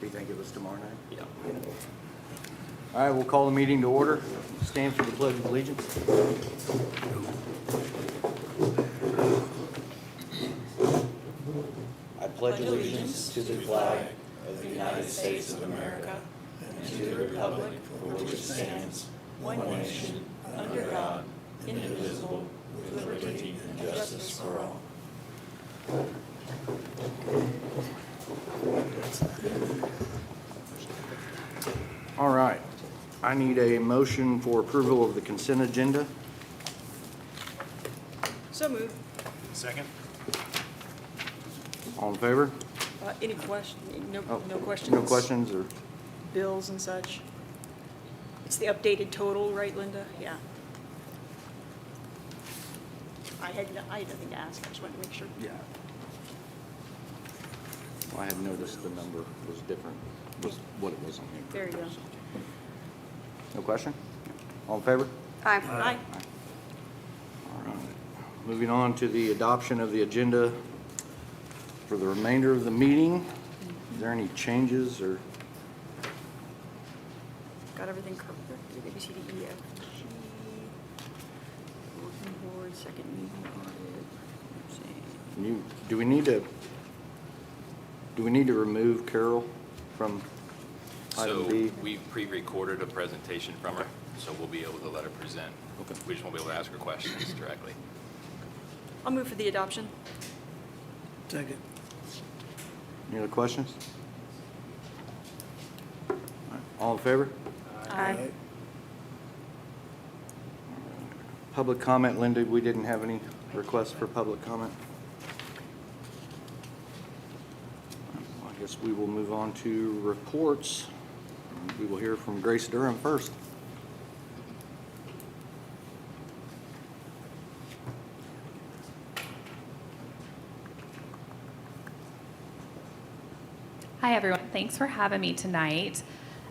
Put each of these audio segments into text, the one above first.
Do you think it was tomorrow night? Yeah. All right, we'll call the meeting to order. Stand for the Pledge of Allegiance. I pledge allegiance to the flag of the United States of America and to the republic for which it stands, one nation, under God, indivisible, with liberty and justice for all. All right, I need a motion for approval of the consent agenda. So moved. Second? All in favor? Any question? No, Oh, no questions? No questions, or? Bills and such? It's the updated total, right, Linda? Yeah. I had nothing to ask. I just wanted to make sure. Yeah. Well, I had noticed the number was different, was what it was on here. There you go. No question? All in favor? Aye. All right. Moving on to the adoption of the agenda for the remainder of the meeting. Is there any changes or? Got everything covered? A, B, C, D, E, F, G. Working board, second meeting audit. Let's see. Do we need to remove Carol from item B? So we pre-recorded a presentation from her, so we'll be able to let her present. Okay. We just won't be able to ask her questions directly. I'll move for the adoption. Second. Any other questions? All right, all in favor? Aye. Public comment, Linda, we didn't have any requests for public comment. Well, I guess we will move on to reports. We will hear from Grace Durham first. Hi, everyone. Thanks for having me tonight.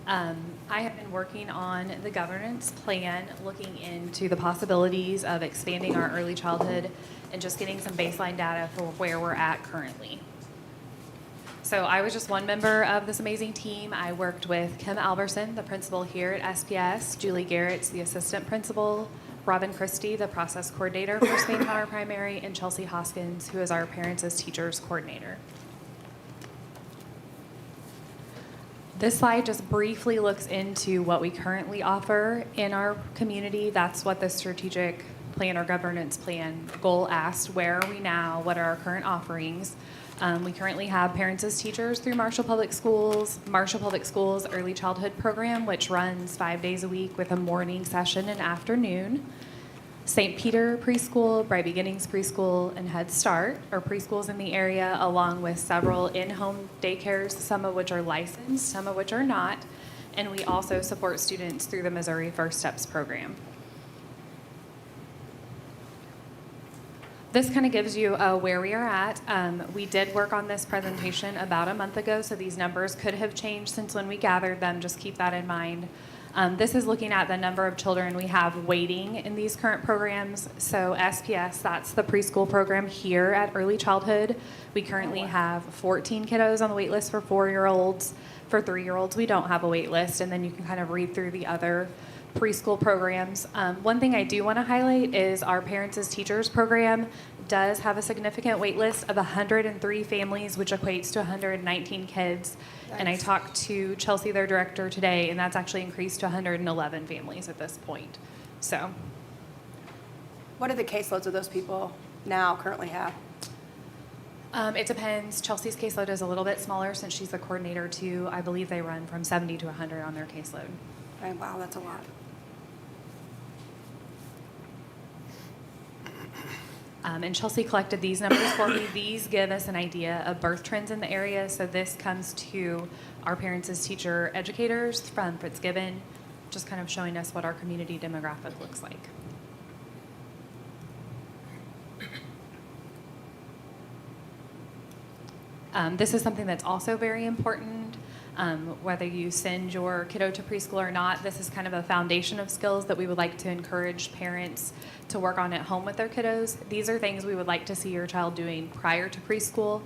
I have been working on the governance plan, looking into the possibilities of expanding our early childhood and just getting some baseline data for where we're at currently. So I was just one member of this amazing team. I worked with Kim Alberson, the principal here at SPS, Julie Garrett's the assistant principal, Robin Christie, the process coordinator for Spain Power Primary, and Chelsea Hoskins, who is our Parents as Teachers coordinator. This slide just briefly looks into what we currently offer in our community. That's what the strategic plan or governance plan goal asked. Where are we now? What are our current offerings? We currently have Parents as Teachers through Marshall Public Schools Early Childhood Program, which runs 5 days a week with a morning session and afternoon. St. Peter Preschool, Bright Beginnings Preschool, and Head Start are preschools in the area, along with several in-home daycares, some of which are licensed, some of which are not. And we also support students through the Missouri First Steps program. This kind of gives you where we are at. We did work on this presentation about a month ago, so these numbers could have changed since when we gathered them. Just keep that in mind. This is looking at the number of children we have waiting in these current programs. So SPS, that's the preschool program here at Early Childhood. We currently have 14 kiddos on the wait list for 4-year-olds. For 3-year-olds, we don't have a wait list, and then you can kind of read through the other preschool programs. One thing I do want to highlight is our Parents as Teachers program does have a significant wait list of 103 families, which equates to 119 kids. And I talked to Chelsea, their director, today, and that's actually increased to 111 families at this point. So, What are the caseloads of those people now currently have? it depends. Chelsea's caseload is a little bit smaller since she's the coordinator too. I believe they run from 70 to 100 on their caseload. Right, wow, that's a lot. And Chelsea collected these numbers for me. These give us an idea of birth trends in the area. So this comes to our Parents as Teacher educators from Fitzgibbon, just kind of showing us what our community demographic looks like. This is something that's also very important. Whether you send your kiddo to preschool or not, this is kind of a foundation of skills that we would like to encourage parents to work on at home with their kiddos. These are things we would like to see your child doing prior to preschool.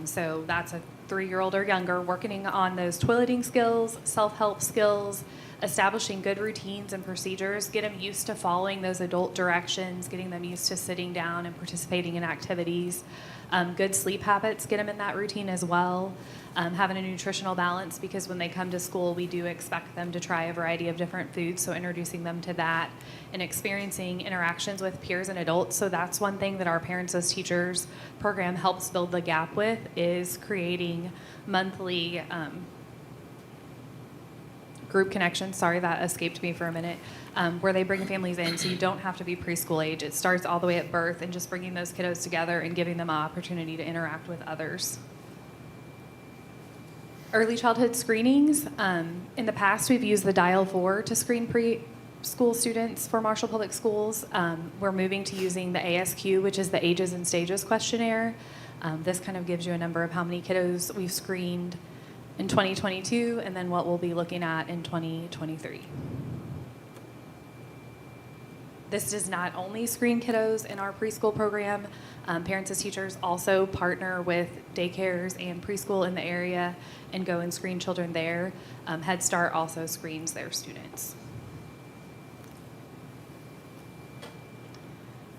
So that's a 3-year-old or younger, working on those toileting skills, self-help skills, establishing good routines and procedures, get them used to following those adult directions, getting them used to sitting down and participating in activities. Good sleep habits, get them in that routine as well. Having a nutritional balance, because when they come to school, we do expect them to try a variety of different foods, so introducing them to that and experiencing interactions with peers and adults. So that's one thing that our Parents as Teachers program helps build the gap with, is creating monthly group connections, sorry, that escaped me for a minute, where they bring families in, so you don't have to be preschool age. It starts all the way at birth, and just bringing those kiddos together and giving them an opportunity to interact with others. Early childhood screenings. In the past, we've used the Dial 4 to screen preschool students for Marshall Public Schools. We're moving to using the ASQ, which is the Ages and Stages questionnaire. This kind of gives you a number of how many kiddos we've screened in 2022, and then what we'll be looking at in 2023. This does not only screen kiddos in our preschool program. Parents as Teachers also partner with daycares and preschool in the area and go and screen children there. Head Start also screens their students.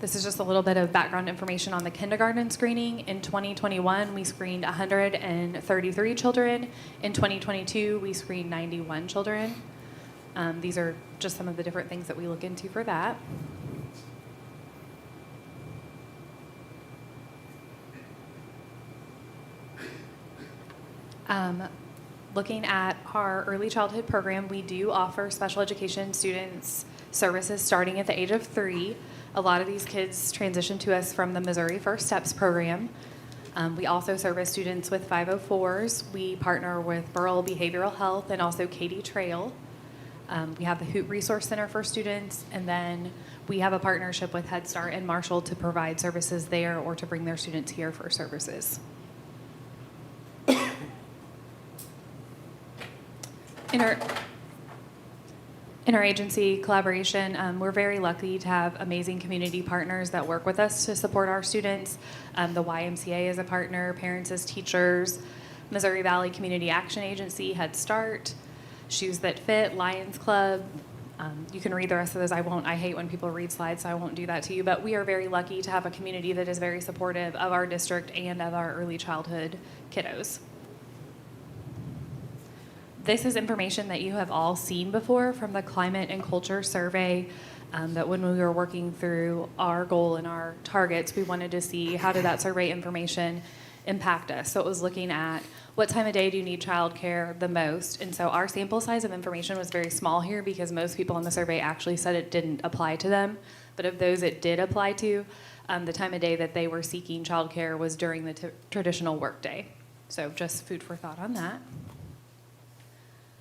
This is just a little bit of background information on the kindergarten screening. In 2021, we screened 133 children. In 2022, we screened 91 children. These are just some of the different things that we look into for that. Looking at our early childhood program, we do offer special education students services starting at the age of 3. A lot of these kids transition to us from the Missouri First Steps program. We also service students with 504s. We partner with Burrell Behavioral Health and also Katy Trail. We have the Hoot Resource Center for students, and then we have a partnership with Head Start and Marshall to provide services there or to bring their students here for services. Interagency collaboration, we're very lucky to have amazing community partners that work with us to support our students. The YMCA is a partner, Parents as Teachers, Missouri Valley Community Action Agency, Head Start, Shoes That Fit, Lions Club. You can read the rest of those. I hate when people read slides, so I won't do that to you. But we are very lucky to have a community that is very supportive of our district and of our early childhood kiddos. This is information that you have all seen before from the Climate and Culture Survey, that when we were working through our goal and our targets, we wanted to see how did that survey information impact us. So it was looking at what time of day do you need childcare the most. And so our sample size of information was very small here because most people in the survey actually said it didn't apply to them. But of those it did apply to, the time of day that they were seeking childcare was during the traditional workday. So just food for thought on that.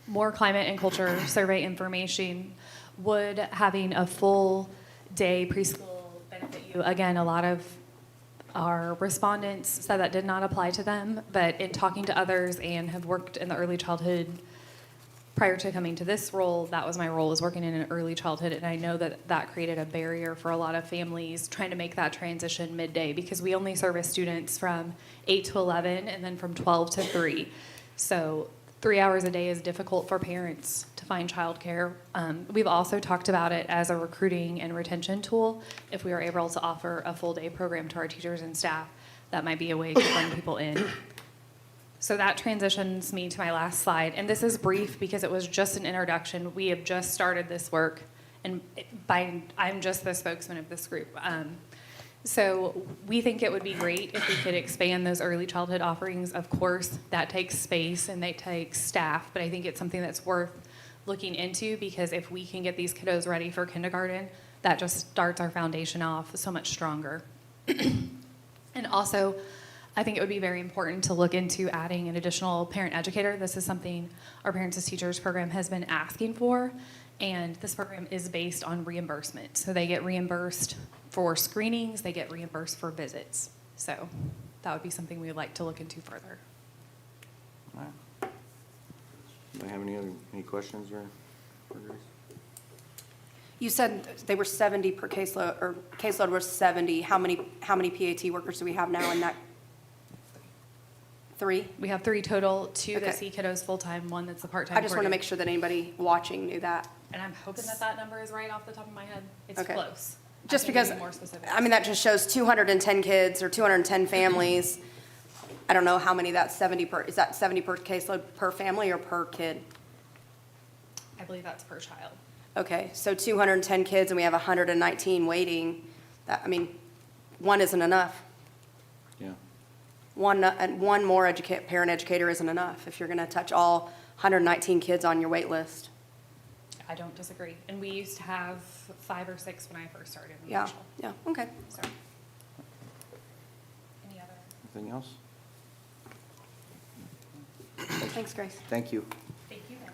More climate and culture survey information. Would having a full day preschool benefit you? Again, a lot of our respondents said that did not apply to them, but in talking to others and have worked in the early childhood prior to coming to this role, that was my role, was working in an early childhood, and I know that that created a barrier for a lot of families trying to make that transition midday because we only service students from 8 to 11 and then from 12 to 3. So 3 hours a day is difficult for parents to find childcare. We've also talked about it as a recruiting and retention tool. If we are able to offer a full day program to our teachers and staff, that might be a way to bring people in. So that transitions me to my last slide. And this is brief because it was just an introduction. We have just started this work, and I'm just the spokesman of this group. So we think it would be great if we could expand those early childhood offerings. Of course, that takes space and that takes staff, but I think it's something that's worth looking into because if we can get these kiddos ready for kindergarten, that just starts our foundation off so much stronger. And also, I think it would be very important to look into adding an additional parent educator. This is something our Parents as Teachers program has been asking for, and this program is based on reimbursement. So they get reimbursed for screenings, they get reimbursed for visits. So that would be something we would like to look into further. All right. Do I have any questions or queries? You said they were 70 per caseload, or caseload was 70. How many PAT workers do we have now in that 3? We have 3 total, 2 that Okay. see kiddos full-time, 1 that's a part-time I just want to coordinator. make sure that anybody watching knew that. And I'm hoping that that number is right off the top of my head. It's Okay. close. I Just can give because, you more specifics. I mean, that just shows 210 kids or 210 families. I don't know how many that's 70 per, is that 70 per caseload per family or per kid? I believe that's per child. Okay, so 210 kids and we have 119 waiting. That, I mean, 1 isn't enough. Yeah. One more parent educator isn't enough if you're going to touch all 119 kids on your wait list. I don't disagree. And we used to have 5 or 6 when I first started in Yeah, Marshall. yeah, okay. So. Any other? Anything else? Thanks, Grace. Thank you. Thank you, guys.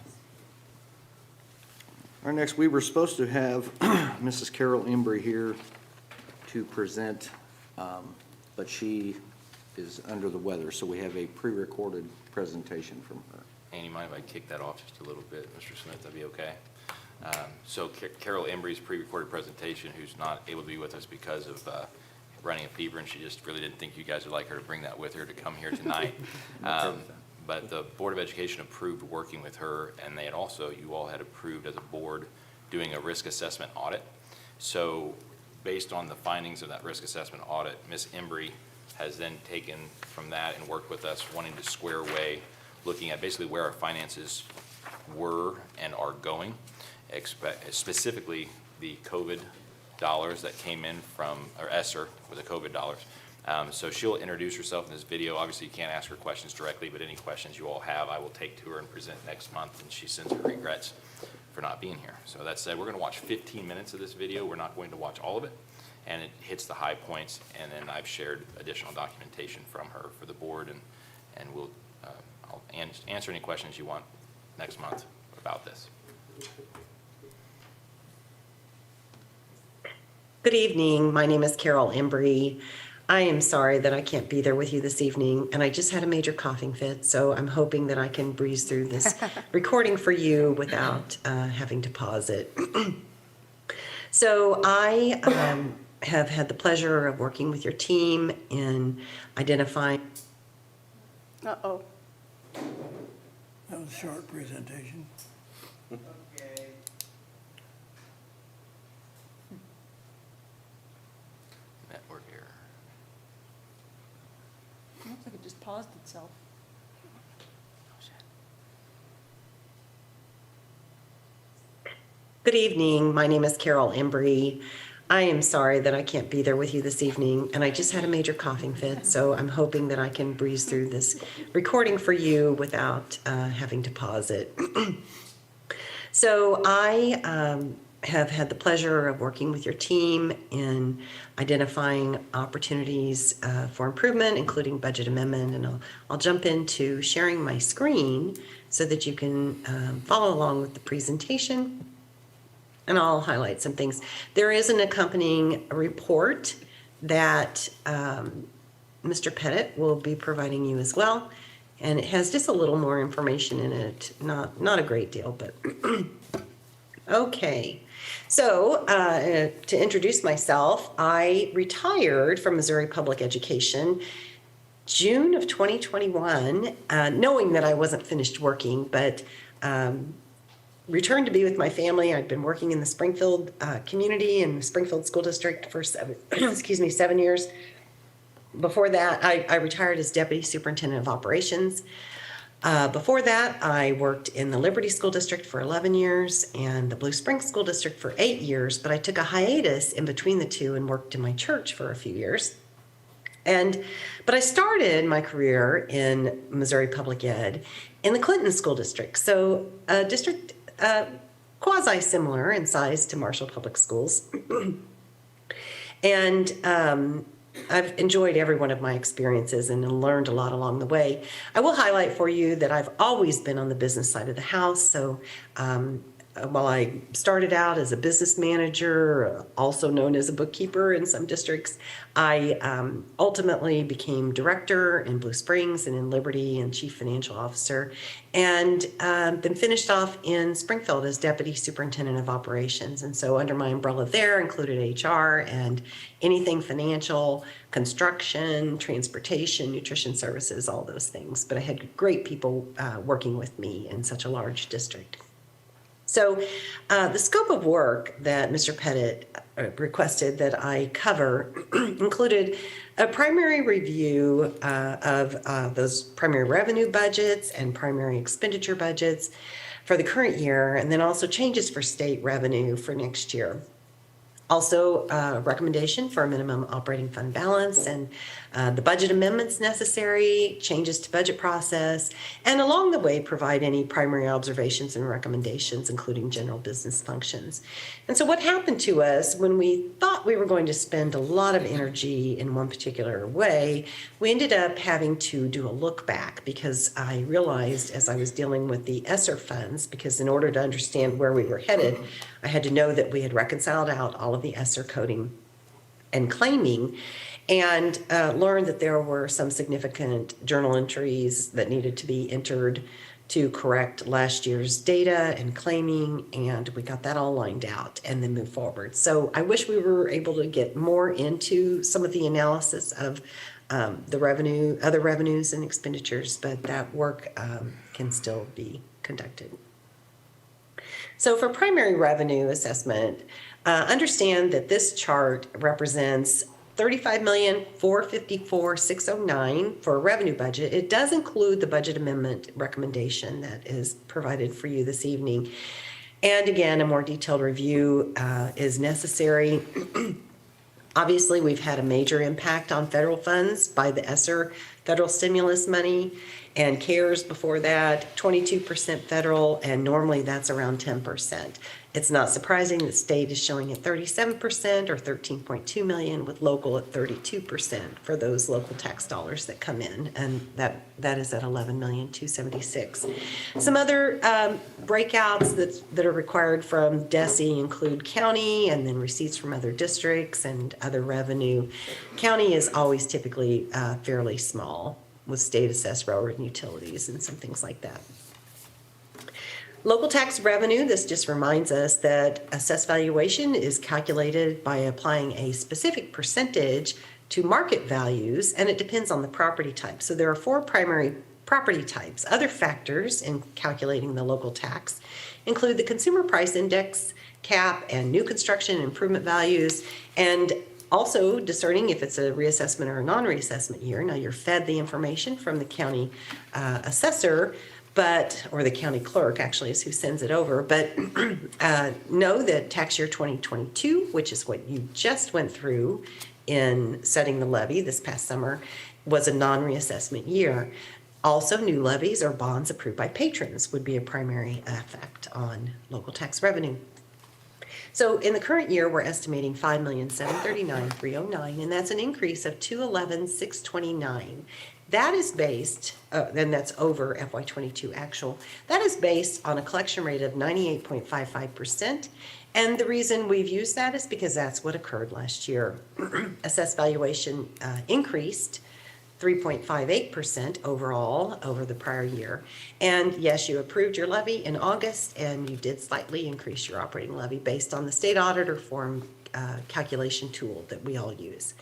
Our next, we were supposed to have Mrs. Carol Embry here to present, but she is under the weather, so we have a pre-recorded presentation from her. Annie, mind if I kick that off just a little bit, Mr. Smith, that'd be okay? So Carol Embry's pre-recorded presentation, who's not able to be with us because of running a fever, and she just really didn't think you guys would like her to bring that with her to come here tonight. But the Board of Education approved working with her, and they had also, you all had approved as a board, doing a risk assessment audit. So based on the findings of that risk assessment audit, Ms. Embry has then taken from that and worked with us, wanting to square away, looking at basically where our finances were and are going, specifically the COVID dollars that came in from, or ESSER with the COVID dollars. So she'll introduce herself in this video. Obviously, you can't ask her questions directly, but any questions you all have, I will take to her and present next month, and she sends her regrets for not being here. So that said, we're going to watch 15 minutes of this video. We're not going to watch all of it, and it hits the high points, and then I've shared additional documentation from her for the board, and we'll I'll answer any questions you want next month about this. Good evening. My name is Carol Embry. I am sorry that I can't be there with you this evening, and I just had a major coughing fit, so I'm hoping that I can breeze through this recording for you without having to pause it. So I have had the pleasure of working with your team in identifying. Uh-oh. That was a short presentation. Network error. Looks like it just paused itself. Good evening. My name is Carol Embry. I am sorry that I can't be there with you this evening, and I just had a major coughing fit, so I'm hoping that I can breeze through this recording for you without having to pause it. So I have had the pleasure of working with your team in identifying opportunities for improvement, including budget amendment, and I'll jump into sharing my screen so that you can follow along with the presentation. And I'll highlight some things. There is an accompanying report that Mr. Pettit will be providing you as well. And it has just a little more information in it, not a great deal, but okay. So to introduce myself, I retired from Missouri Public Education June of 2021, knowing that I wasn't finished working, but returned to be with my family. I'd been working in the Springfield community and the Springfield School District for 7 years. Before that, I retired as Deputy Superintendent of Operations. Before that, I worked in the Liberty School District for 11 years and the Blue Springs School District for 8 years, but I took a hiatus in between the two and worked in my church for a few years. But I started my career in Missouri Public Ed in the Clinton School District, so a district quasi-similar in size to Marshall Public Schools. And I've enjoyed every one of my experiences and learned a lot along the way. I will highlight for you that I've always been on the business side of the house, so while I started out as a business manager, also known as a bookkeeper in some districts, I ultimately became director in Blue Springs and in Liberty and chief financial officer, and then finished off in Springfield as deputy superintendent of operations. And so under my umbrella there included HR and anything financial, construction, transportation, nutrition services, all those things. But I had great people working with me in such a large district. So the scope of work that Mr. Pettit requested that I cover included a primary review of those primary revenue budgets and primary expenditure budgets for the current year, and then also changes for state revenue for next year. Also, a recommendation for a minimum operating fund balance and the budget amendments necessary, changes to budget process, and along the way provide any primary observations and recommendations, including general business functions. And so what happened to us when we thought we were going to spend a lot of energy in one particular way, we ended up having to do a look back, because I realized as I was dealing with the ESSER funds, because in order to understand where we were headed, I had to know that we had reconciled out all of the ESSER coding and claiming, and learned that there were some significant journal entries that needed to be entered to correct last year's data and claiming, and we got that all lined out and then move forward. So I wish we were able to get more into some of the analysis of the revenue, other revenues and expenditures, but that work can still be conducted. So for primary revenue assessment, understand that this chart represents $35,454,609 for a revenue budget. It does include the budget amendment recommendation that is provided for you this evening. And again, a more detailed review is necessary. Obviously, we've had a major impact on federal funds by the ESSER federal stimulus money, and CARES before that, 22% federal, and normally that's around 10%. It's not surprising that state is showing at 37% or 13.2 million, with local at 32% for those local tax dollars that come in, and that is at 11,276,000. Some other breakouts that are required from DESE include county, and then receipts from other districts and other revenue. County is always typically fairly small, with state assessed railroad and utilities and some things like that. Local tax revenue, this just reminds us that assessed valuation is calculated by applying a specific percentage to market values, and it depends on the property type. So there are 4 primary property types. Other factors in calculating the local tax include the consumer price index, CAP, and new construction and improvement values, and also discerning if it's a reassessment or a non-reassessment year. Now, you're fed the information from the county assessor, or the county clerk actually is who sends it over, but know that tax year 2022, which is what you just went through in setting the levy this past summer, was a non-reassessment year. Also, new levies or bonds approved by patrons would be a primary effect on local tax revenue. So in the current year, we're estimating $5,739,309, and that's an increase of $211,629. That is based, then that's over FY22 actual. That is based on a collection rate of 98.55%. And the reason we've used that is because that's what occurred last year. Assessed valuation increased 3.58% overall over the prior year. And yes, you approved your levy in August, and you did slightly increase your operating levy based on the state auditor form calculation tool that we all use.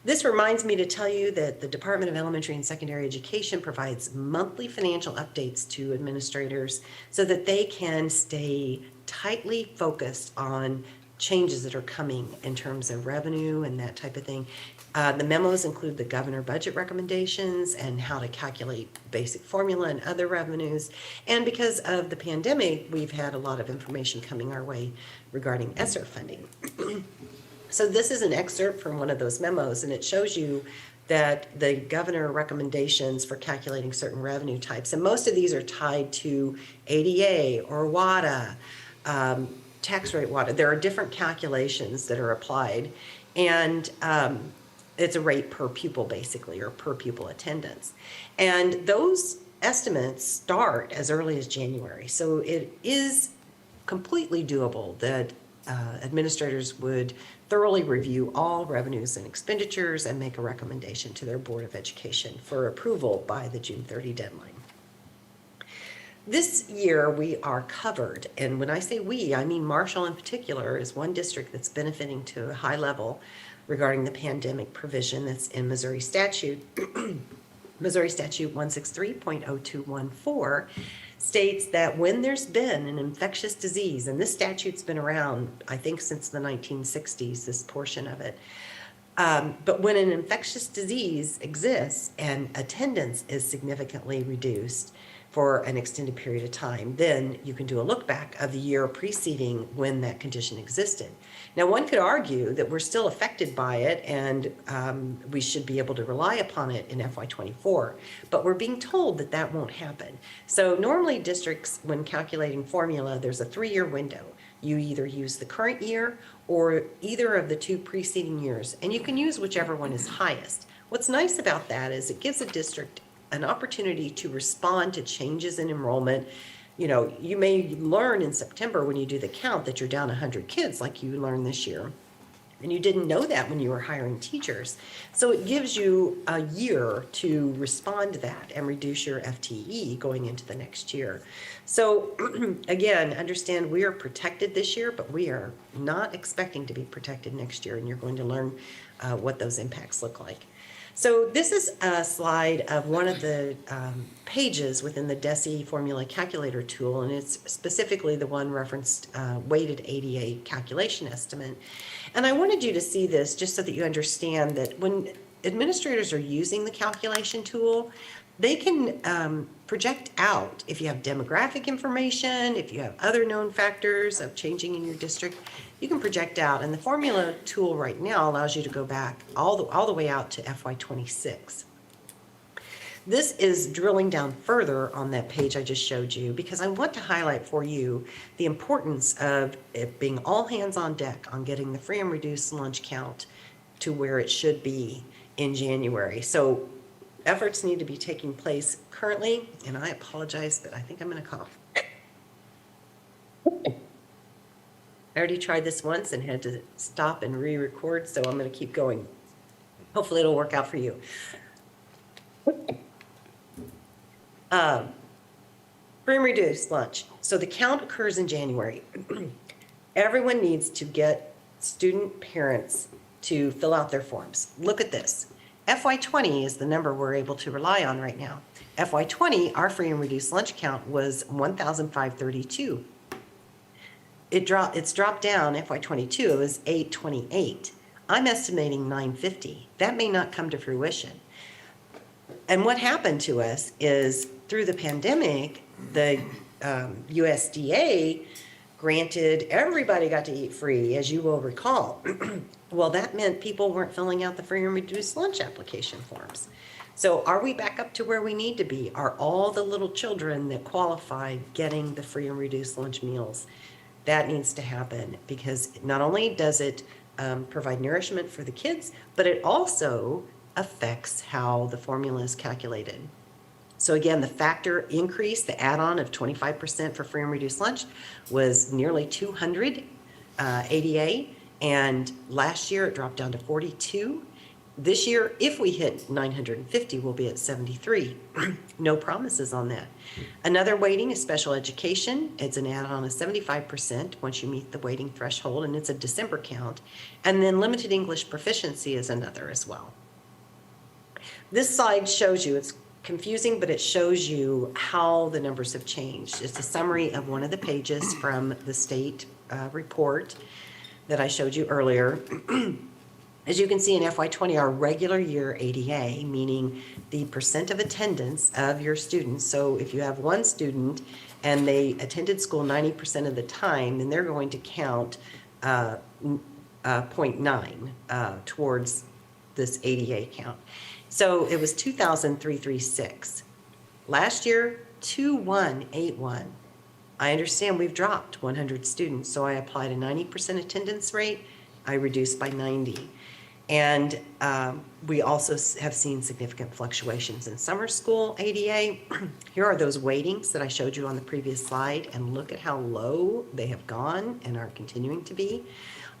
This reminds me to tell you that the Department of Elementary and Secondary Education provides monthly financial updates to administrators so that they can stay tightly focused on changes that are coming in terms of revenue and that type of thing. The memos include the governor budget recommendations and how to calculate basic formula and other revenues. And because of the pandemic, we've had a lot of information coming our way regarding ESSER funding. So this is an excerpt from one of those memos, and it shows you that the governor recommendations for calculating certain revenue types, and most of these are tied to ADA or WADA, tax rate WADA. There are different calculations that are applied, and it's a rate per pupil basically, or per pupil attendance. And those estimates start as early as January. So it is completely doable that administrators would thoroughly review all revenues and expenditures and make a recommendation to their Board of Education for approval by the June 30 deadline. This year, we are covered, and when I say we, I mean Marshall in particular is one district that's benefiting to a high level regarding the pandemic provision that's in Missouri statute. Missouri Statute 163.0214 states that when there's been an infectious disease, and this statute's been around, I think, since the 1960s, this portion of it, but when an infectious disease exists and attendance is significantly reduced for an extended period of time, then you can do a look back of the year preceding when that condition existed. Now, one could argue that we're still affected by it and we should be able to rely upon it in FY24, but we're being told that that won't happen. So normally districts, when calculating formula, there's a 3-year window. You either use the current year or either of the 2 preceding years, and you can use whichever one is highest. What's nice about that is it gives a district an opportunity to respond to changes in enrollment. You know, you may learn in September when you do the count that you're down 100 kids like you learned this year. And you didn't know that when you were hiring teachers. So it gives you a year to respond to that and reduce your FTE going into the next year. So again, understand we are protected this year, but we are not expecting to be protected next year. And you're going to learn what those impacts look like. So this is a slide of one of the pages within the DESE formula calculator tool, and it's specifically the one referenced weighted ADA calculation estimate. And I wanted you to see this just so that you understand that when administrators are using the calculation tool, they can project out if you have demographic information, if you have other known factors of changing in your district, you can project out. And the formula tool right now allows you to go back all the way out to FY26. This is drilling down further on that page I just showed you because I want to highlight for you the importance of it being all hands on deck on getting the free and reduced lunch count to where it should be in January. So efforts need to be taking place currently, and I apologize, but I think I'm going to cough. I already tried this once and had to stop and re-record, so I'm going to keep going. Hopefully it'll work out for you. Free and reduced lunch. So the count occurs in January. Everyone needs to get student parents to fill out their forms. Look at this. FY20 is the number we're able to rely on right now. FY20, our free and reduced lunch count was 1,532. It's dropped down. FY22, it was 828. I'm estimating 950. That may not come to fruition. And what happened to us is through the pandemic, the USDA granted everybody got to eat free, as you will recall. Well, that meant people weren't filling out the free and reduced lunch application forms. So are we back up to where we need to be? Are all the little children that qualify getting the free and reduced lunch meals? That needs to happen because not only does it provide nourishment for the kids, but it also affects how the formula is calculated. So again, the factor increase, the add-on of 25% for free and reduced lunch was nearly 200 ADA, and last year it dropped down to 42. This year, if we hit 950, we'll be at 73. No promises on that. Another weighting is special education. It's an add-on of 75% once you meet the weighting threshold, and it's a December count. And then limited English proficiency is another as well. This slide shows you, it's confusing, but it shows you how the numbers have changed. It's a summary of one of the pages from the state report that I showed you earlier. As you can see in FY20, our regular year ADA, meaning the percent of attendance of your students. So if you have one student and they attended school 90% of the time, then they're going to count 0.9 towards this ADA count. So it was 2,336. Last year, 2,181. I understand we've dropped 100 students, so I applied a 90% attendance rate. I reduced by 90. And we also have seen significant fluctuations in summer school ADA. Here are those weightings that I showed you on the previous slide, and look at how low they have gone and are continuing to be.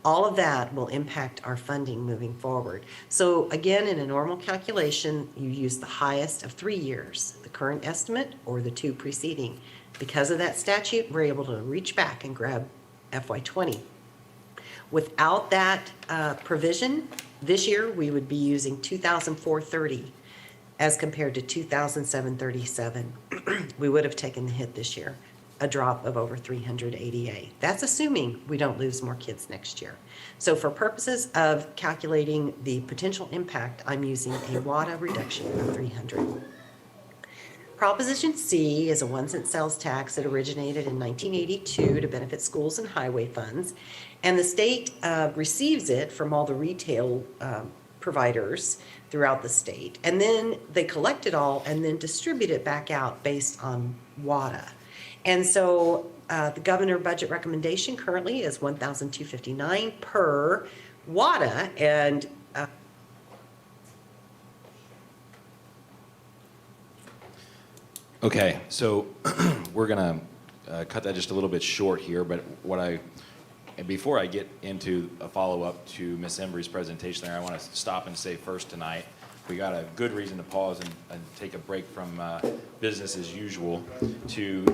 All of that will impact our funding moving forward. So again, in a normal calculation, you use the highest of 3 years, the current estimate or the 2 preceding. Because of that statute, we're able to reach back and grab FY20. Without that provision, this year we would be using 2,430 as compared to 2,737. We would have taken the hit this year, a drop of over 300 ADA. That's assuming we don't lose more kids next year. So for purposes of calculating the potential impact, I'm using a WADA reduction of 300. Proposition C is a 1-cent sales tax that originated in 1982 to benefit schools and highway funds. And the state receives it from all the retail providers throughout the state. And then they collect it all and then distribute it back out based on WADA. And so the governor budget recommendation currently is $1,259 per WADA. And Okay, so we're going to cut that just a little bit short here, but before I get into a follow-up to Ms. Embry's presentation there, I want to stop and say first tonight, we got a good reason to pause and take a break from business as usual to,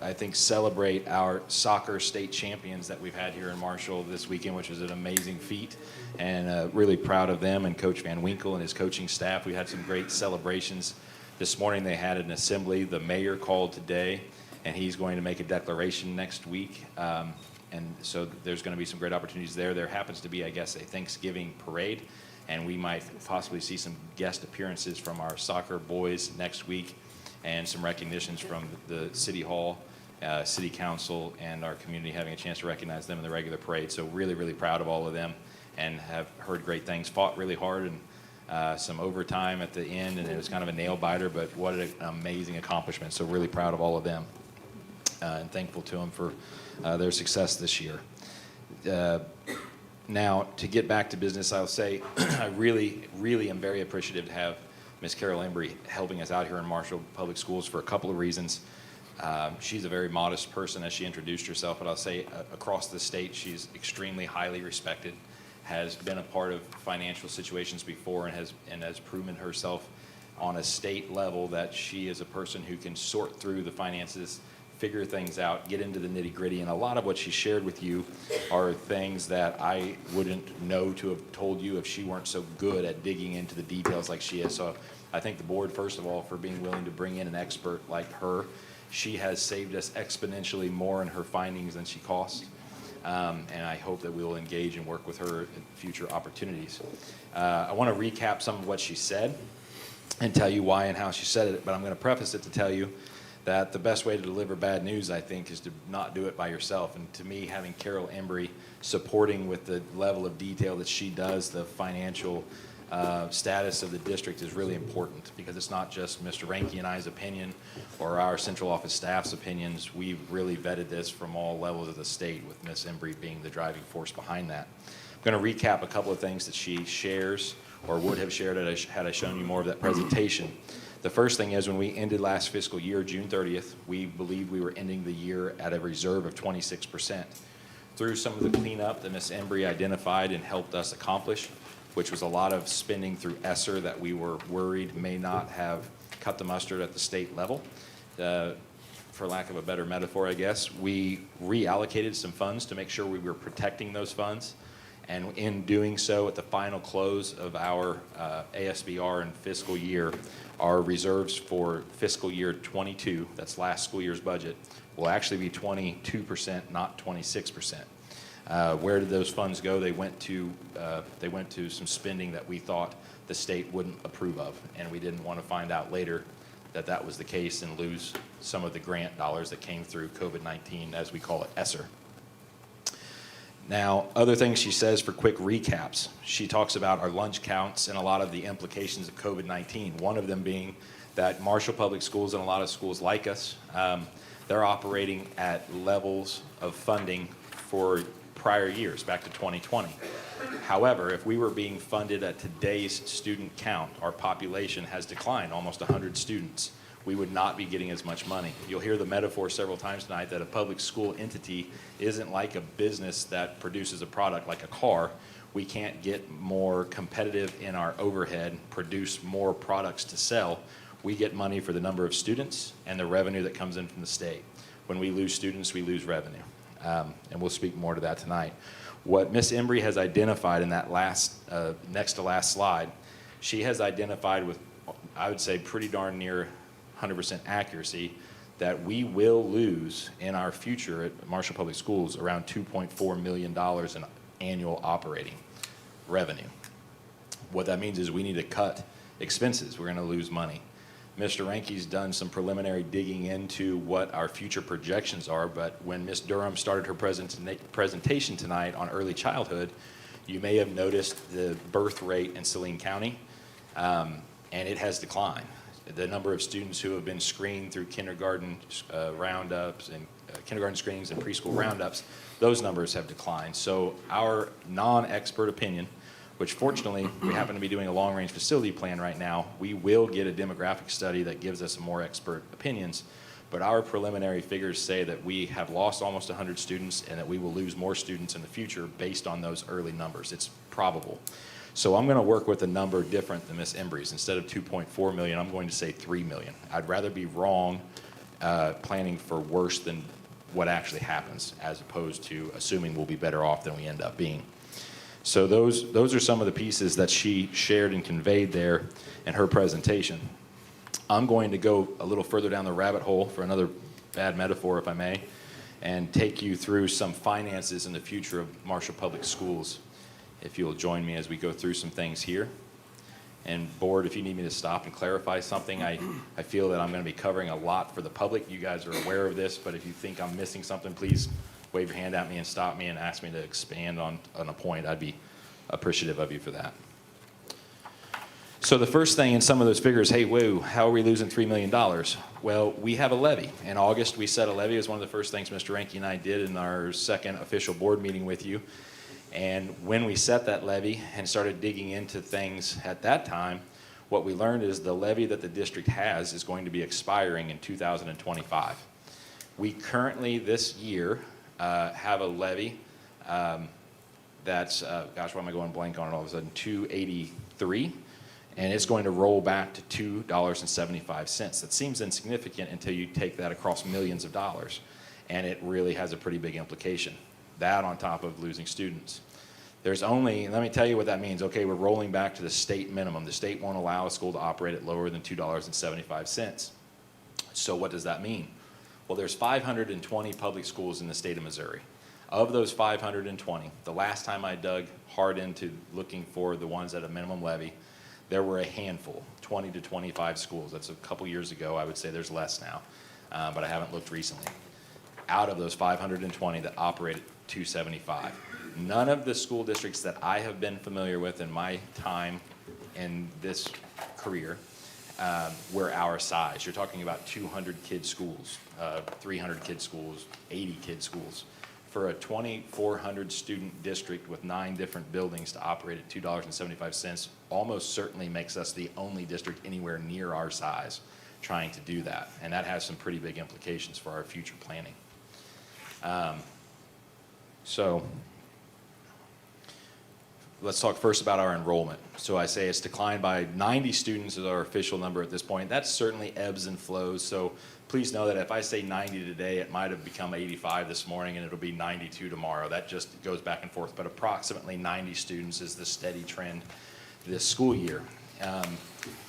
I think, celebrate our soccer state champions that we've had here in Marshall this weekend, which was an amazing feat, and really proud of them and Coach Van Winkle and his coaching staff. We had some great celebrations. This morning they had an assembly. The mayor called today, and he's going to make a declaration next week. And so there's going to be some great opportunities there. There happens to be, I guess, a Thanksgiving parade, and we might possibly see some guest appearances from our soccer boys next week and some recognitions from the City Hall, City Council, and our community having a chance to recognize them in the regular parade. So really, really proud of all of them and have heard great things. Fought really hard and some overtime at the end, and it was kind of a nail biter, but what an amazing accomplishment. So really proud of all of them and thankful to them for their success this year. Now, to get back to business, I'll say I really, really am very appreciative to have Ms. Carol Embry helping us out here in Marshall Public Schools for a couple of reasons. She's a very modest person, as she introduced herself, but I'll say across the state, she's extremely highly respected, has been a part of financial situations before, and has proven herself on a state level that she is a person who can sort through the finances, figure things out, get into the nitty-gritty, and a lot of what she shared with you are things that I wouldn't know to have told you if she weren't so good at digging into the details like she is. So I thank the board, first of all, for being willing to bring in an expert like her. She has saved us exponentially more in her findings than she cost, and I hope that we will engage and work with her in future opportunities. I want to recap some of what she said and tell you why and how she said it, but I'm going to preface it to tell you that the best way to deliver bad news, I think, is to not do it by yourself. And to me, having Carol Embry supporting with the level of detail that she does, the financial status of the district is really important, because it's not just Mr. Ranke and I's opinion or our central office staff's opinions. We've really vetted this from all levels of the state, with Ms. Embry being the driving force behind that. I'm going to recap a couple of things that she shares or would have shared had I shown you more of that presentation. The first thing is, when we ended last fiscal year, June 30th, we believed we were ending the year at a reserve of 26%. Through some of the cleanup that Ms. Embry identified and helped us accomplish, which was a lot of spending through ESSER that we were worried may not have cut the mustard at the state level, for lack of a better metaphor, I guess, we reallocated some funds to make sure we were protecting those funds. And in doing so, at the final close of our ASBR and fiscal year, our reserves for fiscal year 22, that's last school year's budget, will actually be 22%, not 26%. Where did those funds go? They went to some spending that we thought the state wouldn't approve of, and we didn't want to find out later that that was the case and lose some of the grant dollars that came through COVID-19, as we call it, ESSER. Now, other things she says for quick recaps. She talks about our lunch counts and a lot of the implications of COVID-19. One of them being that Marshall Public Schools and a lot of schools like us, they're operating at levels of funding for prior years, back to 2020. However, if we were being funded at today's student count, our population has declined almost 100 students. We would not be getting as much money. You'll hear the metaphor several times tonight that a public school entity isn't like a business that produces a product like a car. We can't get more competitive in our overhead, produce more products to sell. We get money for the number of students and the revenue that comes in from the state. When we lose students, we lose revenue. And we'll speak more to that tonight. What Ms. Embry has identified in that next to last slide, she has identified with, I would say, pretty darn near 100% accuracy that we will lose in our future at Marshall Public Schools around $2.4 million in annual operating revenue. What that means is we need to cut expenses. We're going to lose money. Mr. Ranke's done some preliminary digging into what our future projections are, but when Ms. Durham started her presentation tonight on early childhood, you may have noticed the birth rate in Saline County, and it has declined. The number of students who have been screened through kindergarten roundups and kindergarten screenings and preschool roundups, those numbers have declined. So our non-expert opinion, which fortunately we happen to be doing a long-range facility plan right now, we will get a demographic study that gives us more expert opinions, but our preliminary figures say that we have lost almost 100 students and that we will lose more students in the future based on those early numbers. It's probable. So I'm going to work with a number different than Ms. Embry's. Instead of 2.4 million, I'm going to say 3 million. I'd rather be wrong planning for worse than what actually happens, as opposed to assuming we'll be better off than we end up being. So those are some of the pieces that she shared and conveyed there in her presentation. I'm going to go a little further down the rabbit hole, for another bad metaphor, if I may, and take you through some finances in the future of Marshall Public Schools. If you'll join me as we go through some things here. And board, if you need me to stop and clarify something, I feel that I'm going to be covering a lot for the public. You guys are aware of this, but if you think I'm missing something, please wave your hand at me and stop me and ask me to expand on a point. I'd be appreciative of you for that. So the first thing in some of those figures, hey, whoa, how are we losing $3 million? Well, we have a levy. In August, we set a levy. It was one of the first things Mr. Ranke and I did in our second official board meeting with you. And when we set that levy and started digging into things at that time, what we learned is the levy that the district has is going to be expiring in 2025. We currently, this year, have a levy that's, gosh, why am I going blank on it all of a sudden, $283, and it's going to roll back to $2.75. That seems insignificant until you take that across millions of dollars, and it really has a pretty big implication. That on top of losing students. There's only, let me tell you what that means. Okay, we're rolling back to the state minimum. The state won't allow a school to operate at lower than $2.75. So what does that mean? Well, there's 520 public schools in the state of Missouri. Of those 520, the last time I dug hard into looking for the ones at a minimum levy, there were a handful, 20 to 25 schools. That's a couple years ago. I would say there's less now, but I haven't looked recently. Out of those 520 that operate at 275. None of the school districts that I have been familiar with in my time in this career were our size. You're talking about 200 kid schools, 300 kid schools, 80 kid schools. For a 2,400 student district with 9 different buildings to operate at $2.75 almost certainly makes us the only district anywhere near our size trying to do that. And that has some pretty big implications for our future planning. So let's talk first about our enrollment. So I say it's declined by 90 students is our official number at this point. That certainly ebbs and flows. So please know that if I say 90 today, it might have become 85 this morning and it'll be 92 tomorrow. That just goes back and forth. But approximately 90 students is the steady trend this school year.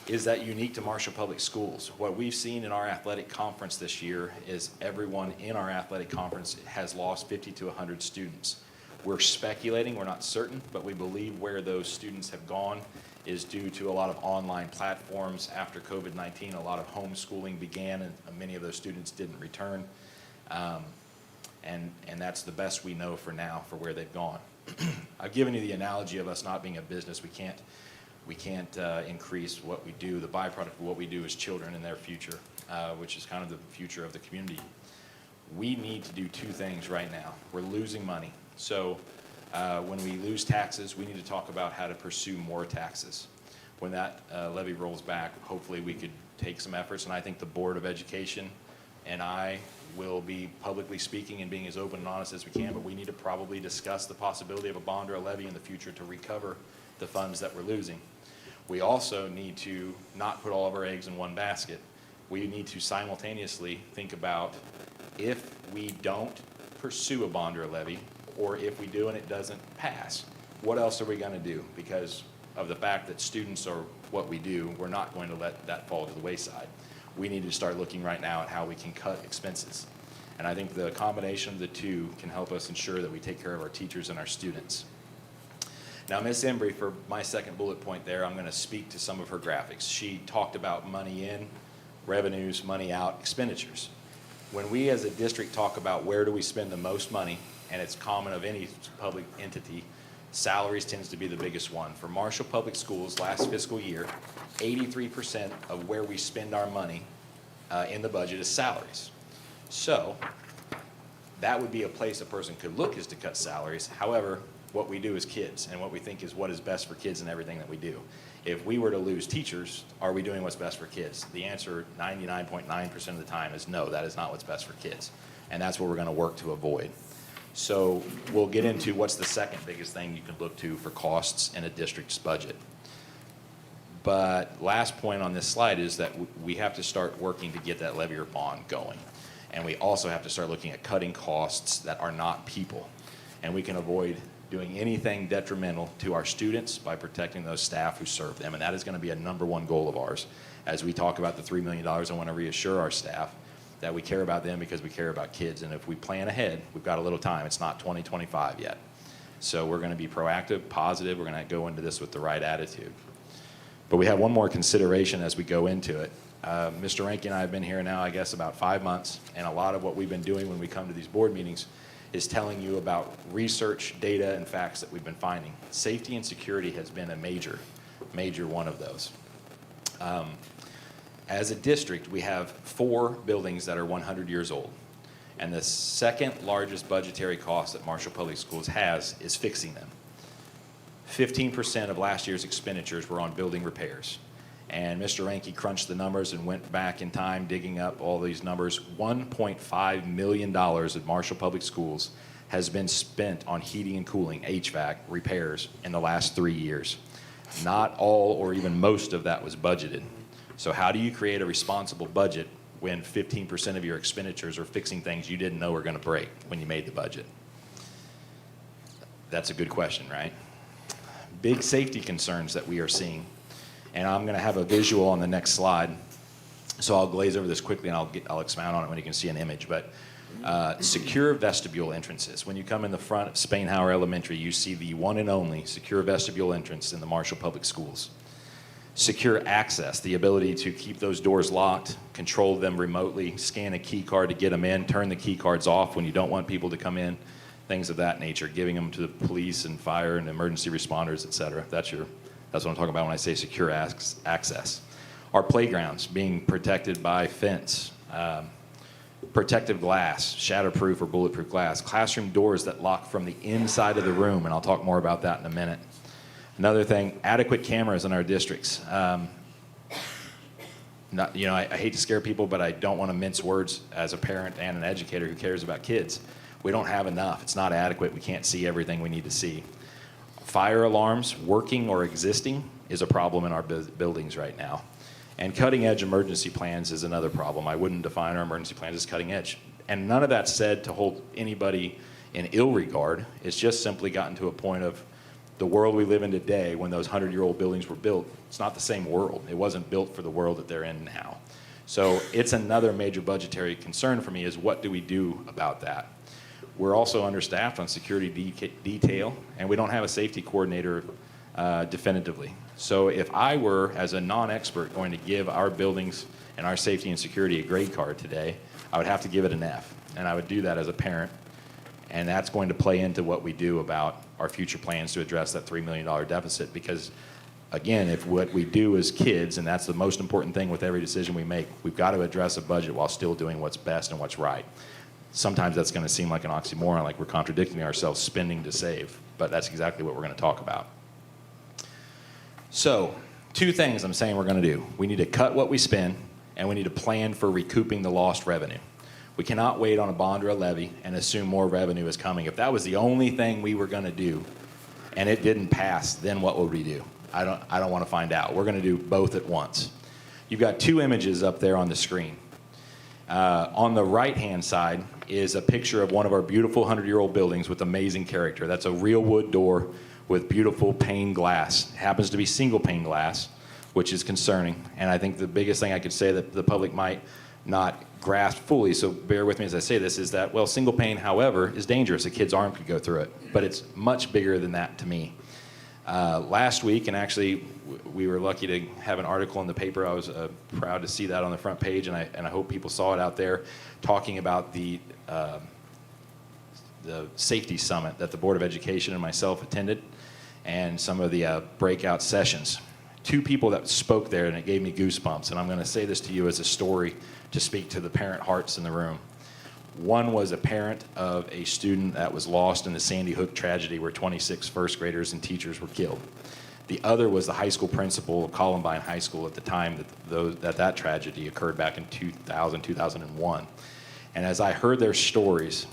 Is that unique to Marshall Public Schools? What we've seen in our athletic conference this year is everyone in our athletic conference has lost 50 to 100 students. We're speculating, we're not certain, but we believe where those students have gone is due to a lot of online platforms. After COVID-19, a lot of homeschooling began and many of those students didn't return. And that's the best we know for now for where they've gone. I've given you the analogy of us not being a business. We can't increase what we do. The byproduct of what we do is children and their future, which is kind of the future of the community. we need to do two things right now. We're losing money. So when we lose taxes, we need to talk about how to pursue more taxes. When that levy rolls back, hopefully we could take some efforts, and I think the Board of Education and I will be publicly speaking and being as open and honest as we can, but we need to probably discuss the possibility of a bond or a levy in the future to recover the funds that we're losing. We also need to not put all of our eggs in one basket. We need to simultaneously think about if we don't pursue a bond or a levy, or if we do and it doesn't pass, what else are we going to do? Because of the fact that students are what we do, we're not going to let that fall to the wayside. We need to start looking right now at how we can cut expenses. And I think the combination of the two can help us ensure that we take care of our teachers and our students. Now, Ms. Embry, for my second bullet point there, I'm going to speak to some of her graphics. She talked about money in, revenues, money out, expenditures. When we as a district talk about where do we spend the most money, and it's common of any public entity, salaries tends to be the biggest one. For Marshall Public Schools last fiscal year, 83% of where we spend our money in the budget is salaries. So that would be a place a person could look, is to cut salaries. However, what we do is kids, and what we think is what is best for kids in everything that we do. If we were to lose teachers, are we doing what's best for kids? The answer 99.9% of the time is no, that is not what's best for kids. And that's what we're going to work to avoid. So we'll get into what's the second biggest thing you can look to for costs in a district's budget. But last point on this slide is that we have to start working to get that levy or bond going. And we also have to start looking at cutting costs that are not people. And we can avoid doing anything detrimental to our students by protecting those staff who serve them. And that is going to be a #1 goal of ours. As we talk about the $3 million, I want to reassure our staff that we care about them because we care about kids. And if we plan ahead, we've got a little time. It's not 2025 yet. So we're going to be proactive, positive. We're going to go into this with the right attitude. But we have one more consideration as we go into it. Mr. Ranky and I have been here now, I guess, about 5 months. And a lot of what we've been doing when we come to these board meetings is telling you about research, data, and facts that we've been finding. Safety and security has been a major one of those. As a district, we have 4 buildings that are 100 years old. And the second largest budgetary cost that Marshall Public Schools has is fixing them. 15% of last year's expenditures were on building repairs. And Mr. Ranky crunched the numbers and went back in time digging up all these numbers. $1.5 million at Marshall Public Schools has been spent on heating and cooling, HVAC, repairs in the last 3 years. Not all or even most of that was budgeted. So how do you create a responsible budget when 15% of your expenditures are fixing things you didn't know were going to break when you made the budget? That's a good question, right? Big safety concerns that we are seeing. And I'm going to have a visual on the next slide. So I'll glaze over this quickly and I'll expound on it when you can see an image. But secure vestibule entrances. When you come in the front of Spainhauer Elementary, you see the one and only secure vestibule entrance in the Marshall Public Schools. Secure access, the ability to keep those doors locked, control them remotely, scan a key card to get them in, turn the key cards off when you don't want people to come in, things of that nature, giving them to the police and fire and emergency responders, et cetera. That's what I'm talking about when I say secure access. Our playgrounds being protected by fence, protective glass, shatterproof or bulletproof glass, classroom doors that lock from the inside of the room, and I'll talk more about that in a minute. Another thing, adequate cameras in our districts. I hate to scare people, but I don't want to mince words as a parent and an educator who cares about kids. We don't have enough. It's not adequate. We can't see everything we need to see. Fire alarms, working or existing, is a problem in our buildings right now. And cutting edge emergency plans is another problem. I wouldn't define our emergency plans as cutting edge. And none of that said to hold anybody in ill regard. It's just simply gotten to a point of the world we live in today, when those 100-year-old buildings were built, it's not the same world. It wasn't built for the world that they're in now. So it's another major budgetary concern for me, is what do we do about that? We're also understaffed on security detail, and we don't have a safety coordinator definitively. So if I were, as a non-expert, going to give our buildings and our safety and security a grade card today, I would have to give it an F. And I would do that as a parent. And that's going to play into what we do about our future plans to address that $3 million deficit. Because, again, if what we do as kids, and that's the most important thing with every decision we make, we've got to address a budget while still doing what's best and what's right. sometimes that's going to seem like an oxymoron, like we're contradicting ourselves, spending to save, but that's exactly what we're going to talk about. So, two things I'm saying we're going to do. We need to cut what we spend, and we need to plan for recouping the lost revenue. We cannot wait on a bond or a levy and assume more revenue is coming. If that was the only thing we were going to do and it didn't pass, then what would we do? I don't want to find out. We're going to do both at once. You've got two images up there on the screen. On the right-hand side is a picture of one of our beautiful 100-year-old buildings with amazing character. That's a real wood door with beautiful pane glass. It happens to be single pane glass, which is concerning. And I think the biggest thing I could say that the public might not grasp fully, so bear with me as I say this, is that, well, single pane, however, is dangerous. A kid's arm could go through it. But it's much bigger than that to me. Last week, and actually we were lucky to have an article in the paper. I was proud to see that on the front page, and I hope people saw it out there, talking about the safety summit that the Board of Education and myself attended, and some of the breakout sessions. Two people that spoke there, and it gave me goosebumps, and I'm going to say this to you as a story to speak to the parent hearts in the room. One was a parent of a student that was lost in the Sandy Hook tragedy where 26 first graders and teachers were killed. The other was the high school principal of Columbine High School at the time that tragedy occurred back in 2000, 2001. And as I heard their stories,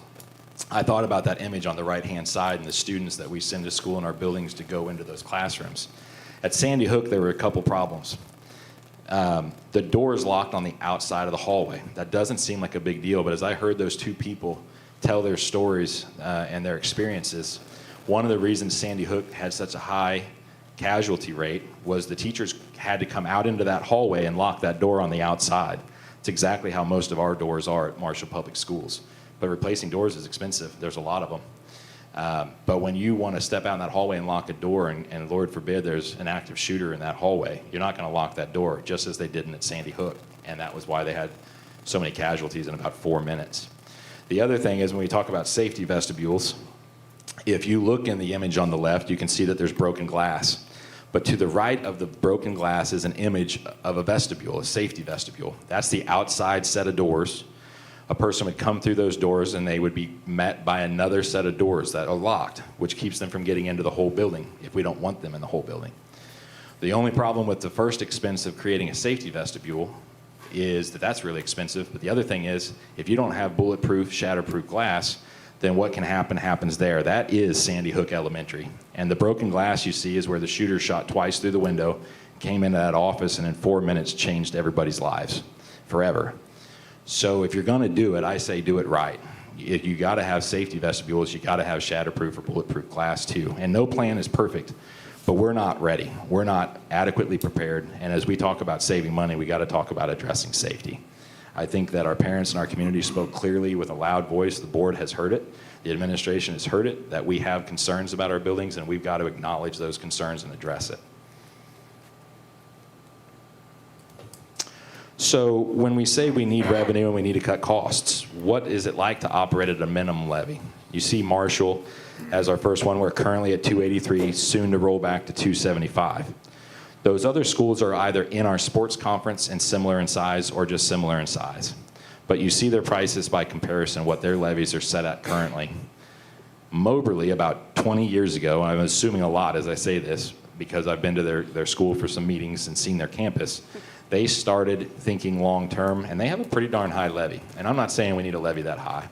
I thought about that image on the right-hand side and the students that we send to school in our buildings to go into those classrooms. At Sandy Hook, there were a couple problems. The door is locked on the outside of the hallway. That doesn't seem like a big deal, but as I heard those two people tell their stories and their experiences, one of the reasons Sandy Hook had such a high casualty rate was the teachers had to come out into that hallway and lock that door on the outside. It's exactly how most of our doors are at Marshall Public Schools. But replacing doors is expensive. There's a lot of them. But when you want to step out in that hallway and lock a door, and Lord forbid there's an active shooter in that hallway, you're not going to lock that door, just as they didn't at Sandy Hook. And that was why they had so many casualties in about 4 minutes. The other thing is when we talk about safety vestibules, if you look in the image on the left, you can see that there's broken glass. But to the right of the broken glass is an image of a vestibule, a safety vestibule. That's the outside set of doors. A person would come through those doors and they would be met by another set of doors that are locked, which keeps them from getting into the whole building if we don't want them in the whole building. The only problem with the first expense of creating a safety vestibule is that that's really expensive. But the other thing is, if you don't have bulletproof, shatterproof glass, then what can happen happens there. That is Sandy Hook Elementary. And the broken glass you see is where the shooter shot twice through the window, came into that office, and in 4 minutes changed everybody's lives forever. So if you're going to do it, I say do it right. If you got to have safety vestibules, you got to have shatterproof or bulletproof glass too. And no plan is perfect, but we're not ready. We're not adequately prepared. And as we talk about saving money, we got to talk about addressing safety. I think that our parents and our community spoke clearly with a loud voice. The board has heard it. The administration has heard it, that we have concerns about our buildings, and we've got to acknowledge those concerns and address it. So when we say we need revenue and we need to cut costs, what is it like to operate at a minimum levy? You see Marshall as our first one. We're currently at 283, soon to roll back to 275. Those other schools are either in our sports conference and similar in size or just similar in size. But you see their prices by comparison, what their levies are set at currently. Moberly, about 20 years ago, I'm assuming a lot as I say this because I've been to their school for some meetings and seen their campus, they started thinking long-term, and they have a pretty darn high levy. And I'm not saying we need a levy that high.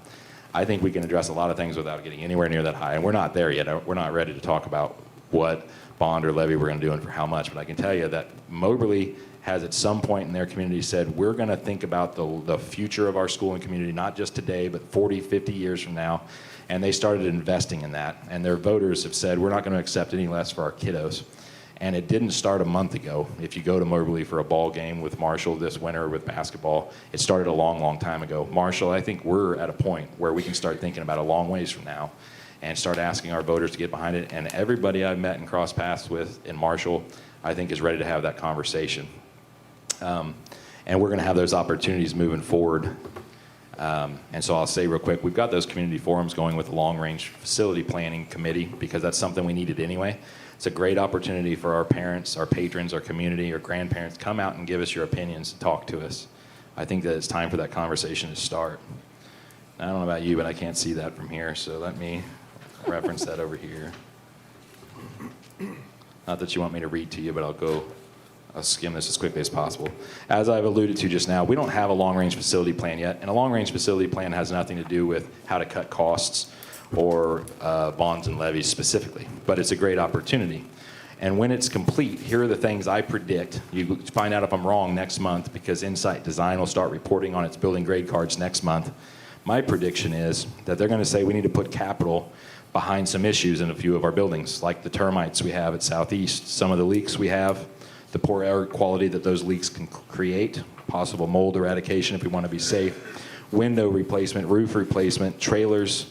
I think we can address a lot of things without getting anywhere near that high, and we're not there yet. We're not ready to talk about what bond or levy we're going to do and for how much, but I can tell you that Moberly has at some point in their community said, we're going to think about the future of our school and community, not just today, but 40, 50 years from now, and they started investing in that, and their voters have said, we're not going to accept any less for our kiddos. And it didn't start a month ago. If you go to Moberly for a ball game with Marshall this winter with basketball, it started a long, long time ago. Marshall, I think we're at a point where we can start thinking about a long ways from now and start asking our voters to get behind it. And everybody I've met and crossed paths with in Marshall, I think is ready to have that conversation. And we're gonna have those opportunities moving forward. And so I'll say real quick, we've got those community forums going with the long-range facility planning committee because that's something we needed anyway. It's a great opportunity for our parents, our patrons, our community, our grandparents, come out and give us your opinions and talk to us. I think that it's time for that conversation to start. I don't know about you, but I can't see that from here, so let me reference that over here. Not that you want me to read to you, but I'll skim this as quickly as possible. As I've alluded to just now, we don't have a long-range facility plan yet, and a long-range facility plan has nothing to do with how to cut costs or bonds and levies specifically, but it's a great opportunity. And when it's complete, here are the things I predict. You find out if I'm wrong next month, because Insight Design will start reporting on its building grade cards next month. My prediction is that they're going to say we need to put capital behind some issues in a few of our buildings, like the termites we have at Southeast, some of the leaks we have, the poor air quality that those leaks can create, possible mold eradication if we want to be safe, window replacement, roof replacement, trailers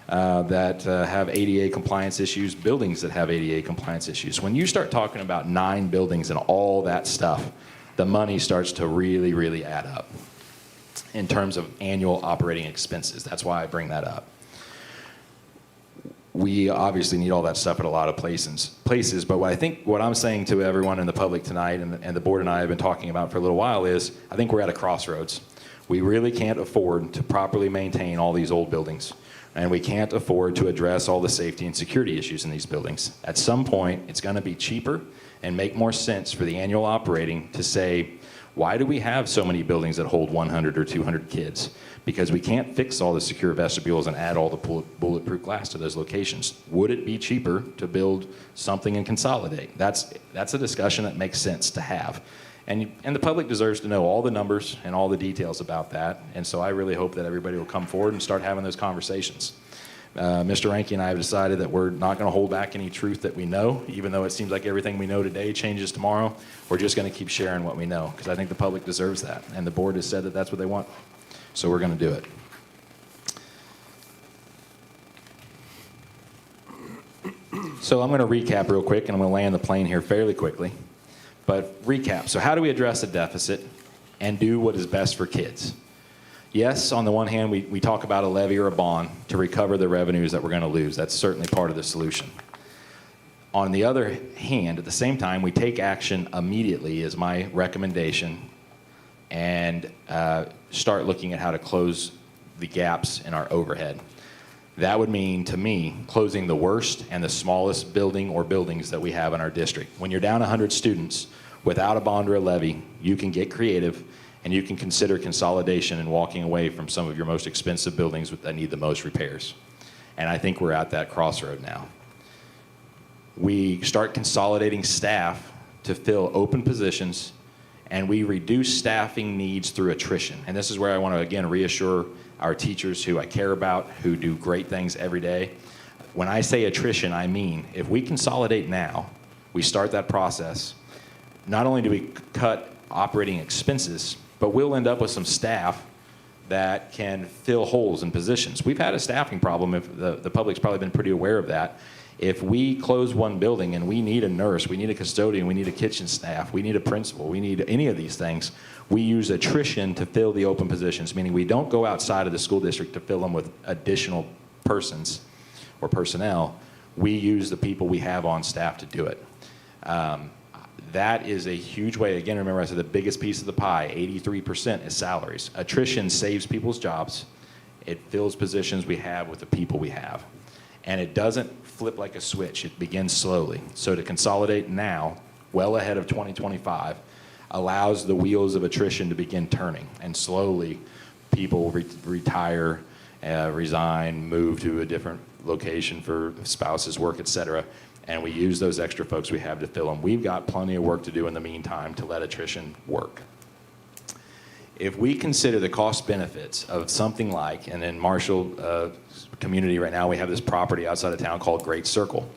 that have ADA compliance issues, buildings that have ADA compliance issues. When you start talking about 9 buildings and all that stuff, the money starts to really, really add up in terms of annual operating expenses. That's why I bring that up. We obviously need all that stuff at a lot of places, but what I'm saying to everyone in the public tonight, and the board and I have been talking about for a little while, is I think we're at a crossroads. We really can't afford to properly maintain all these old buildings, and we can't afford to address all the safety and security issues in these buildings. At some point, it's going to be cheaper and make more sense for the annual operating to say, why do we have so many buildings that hold 100 or 200 kids? Because we can't fix all the secure vestibules and add all the bulletproof glass to those locations. Would it be cheaper to build something and consolidate? That's a discussion that makes sense to have. And the public deserves to know all the numbers and all the details about that. And so I really hope that everybody will come forward and start having those conversations. Mr. Ranky and I have decided that we're not going to hold back any truth that we know, even though it seems like everything we know today changes tomorrow. We're just going to keep sharing what we know, because I think the public deserves that. And the board has said that that's what they want. So we're going to do it. So I'm going to recap real quick, and I'm going to land the plane here fairly quickly. But recap. So how do we address the deficit and do what is best for kids? Yes, on the one hand, we talk about a levy or a bond to recover the revenues that we're going to lose. That's certainly part of the solution. On the other hand, at the same time, we take action immediately, is my recommendation, and start looking at how to close the gaps in our overhead. That would mean, to me, closing the worst and the smallest building or buildings that we have in our district. When you're down 100 students without a bond or a levy, you can get creative and you can consider consolidation and walking away from some of your most expensive buildings that need the most repairs. And I think we're at that crossroad now. We start consolidating staff to fill open positions, and we reduce staffing needs through attrition. And this is where I want to, again, reassure our teachers who I care about, who do great things every day. When I say attrition, I mean, if we consolidate now, we start that process, not only do we cut operating expenses, but we'll end up with some staff that can fill holes in positions. We've had a staffing problem. If the public's probably been pretty aware of that. If we close one building and we need a nurse, we need a custodian, we need a kitchen staff, we need a principal, we need any of these things, we use attrition to fill the open positions, meaning we don't go outside of the school district to fill them with additional persons or personnel. We use the people we have on staff to do it. That is a huge way. Again, remember I said the biggest piece of the pie, 83%, is salaries. Attrition saves people's jobs. It fills positions we have with the people we have. And it doesn't flip like a switch. It begins slowly. So to consolidate now, well ahead of 2025, allows the wheels of attrition to begin turning. And slowly, people retire, resign, move to a different location for spouses' work, et cetera. And we use those extra folks we have to fill them. We've got plenty of work to do in the meantime to let attrition work. If we consider the cost benefits of something like, and in Marshall community right now, we have this property outside of town called Great Circle.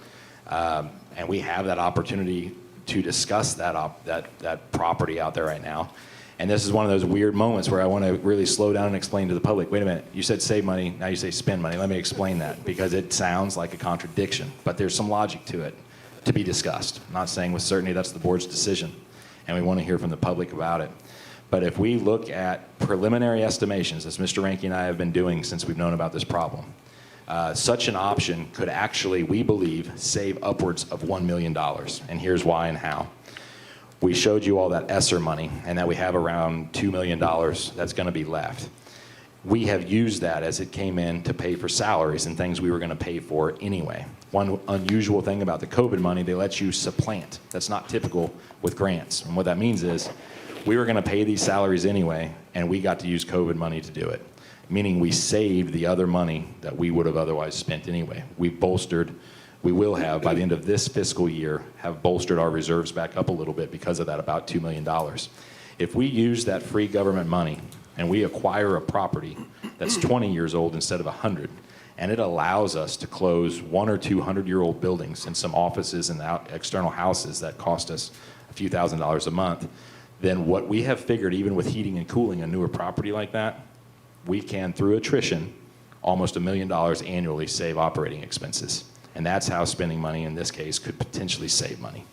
And we have that opportunity to discuss that property out there right now. And this is one of those weird moments where I want to really slow down and explain to the public, wait a minute, you said save money, now you say spend money. Let me explain that, because it sounds like a contradiction, but there's some logic to it to be discussed. I'm not saying with certainty that's the board's decision, and we want to hear from the public about it. But if we look at preliminary estimations, as Mr. Ranky and I have been doing since we've known about this problem, such an option could actually, we believe, save upwards of $1 million. And here's why and how. We showed you all that ESSER money, and that we have around $2 million that's going to be left. we have used that as it came in to pay for salaries and things we were going to pay for anyway. One unusual thing about the COVID money, they let you supplant. That's not typical with grants. And what that means is we were going to pay these salaries anyway, and we got to use COVID money to do it, meaning we saved the other money that we would have otherwise spent anyway. We will have, by the end of this fiscal year, have bolstered our reserves back up a little bit because of that, about $2 million. If we use that free government money and we acquire a property that's 20 years old instead of 100, and it allows us to close 1 or 2 100-year-old buildings and some offices and external houses that cost us a few $1,000s a month, then what we have figured, even with heating and cooling a newer property like that, we can, through attrition, almost $1 million annually save operating expenses. And that's how spending money in this case could potentially save money.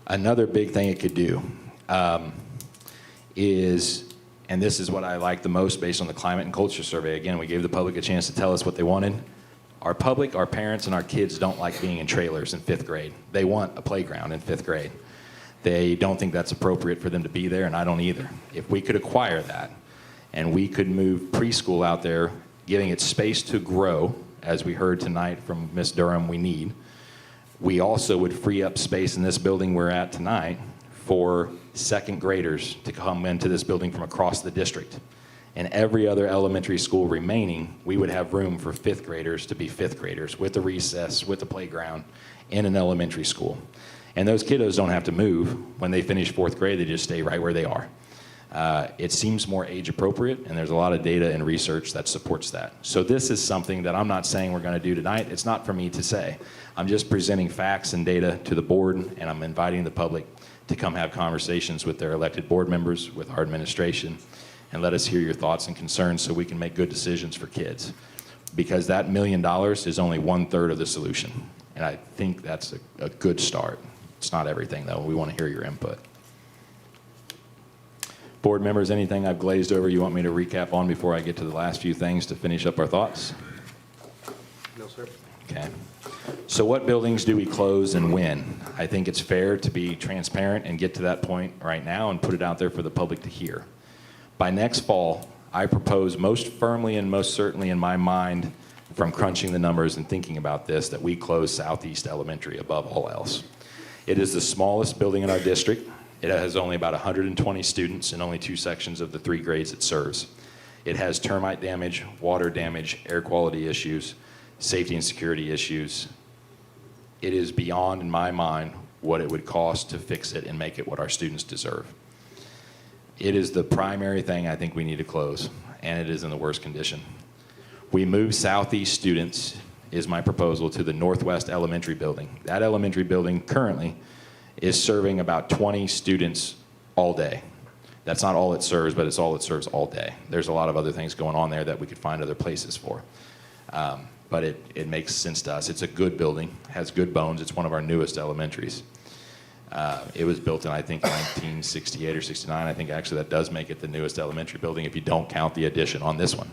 Another big thing it could do is, and this is what I like the most based on the climate and culture survey. Again, we gave the public a chance to tell us what they wanted. Our public, our parents, and our kids don't like being in trailers in 5th grade. They want a playground in 5th grade. They don't think that's appropriate for them to be there, and I don't either. If we could acquire that, and we could move preschool out there, giving it space to grow, as we heard tonight from Ms. Durham, we also would free up space in this building we're at tonight for 2nd graders to come into this building from across the district. And every other elementary school remaining, we would have room for 5th graders to be 5th graders with the recess, with the playground in an elementary school. And those kiddos don't have to move. When they finish 4th grade, they just stay right where they are. It seems more age appropriate, and there's a lot of data and research that supports that. So this is something that I'm not saying we're going to do tonight. It's not for me to say. I'm just presenting facts and data to the board, and I'm inviting the public to come have conversations with their elected board members, with our administration, and let us hear your thoughts and concerns so we can make good decisions for kids. Because that $1 million is only 1/3 of the solution, and I think that's a good start. It's not everything, though. We want to hear your input. Board members, anything I've glazed over you want me to recap on before I get to the last few things to finish up our thoughts? No, sir. Okay. So what buildings do we close and when? I think it's fair to be transparent and get to that point right now and put it out there for the public to hear. By next fall, I propose most firmly and most certainly in my mind, from crunching the numbers and thinking about this, that we close Southeast Elementary above all else. It is the smallest building in our district. It has only about 120 students in only 2 sections of the 3 grades it serves. It has termite damage, water damage, air quality issues, safety and security issues. It is beyond, in my mind, what it would cost to fix it and make it what our students deserve. It is the primary thing I think we need to close, and it is in the worst condition. We move Southeast students, is my proposal, to the Northwest Elementary building. That elementary building currently is serving about 20 students all day. That's not all it serves, but it's all it serves all day. There's a lot of other things going on there that we could find other places for. But it makes sense to us. It's a good building, has good bones. It's one of our newest elementaries. It was built in, I think, 1968 or 69. I think actually that does make it the newest elementary building if you don't count the addition on this one.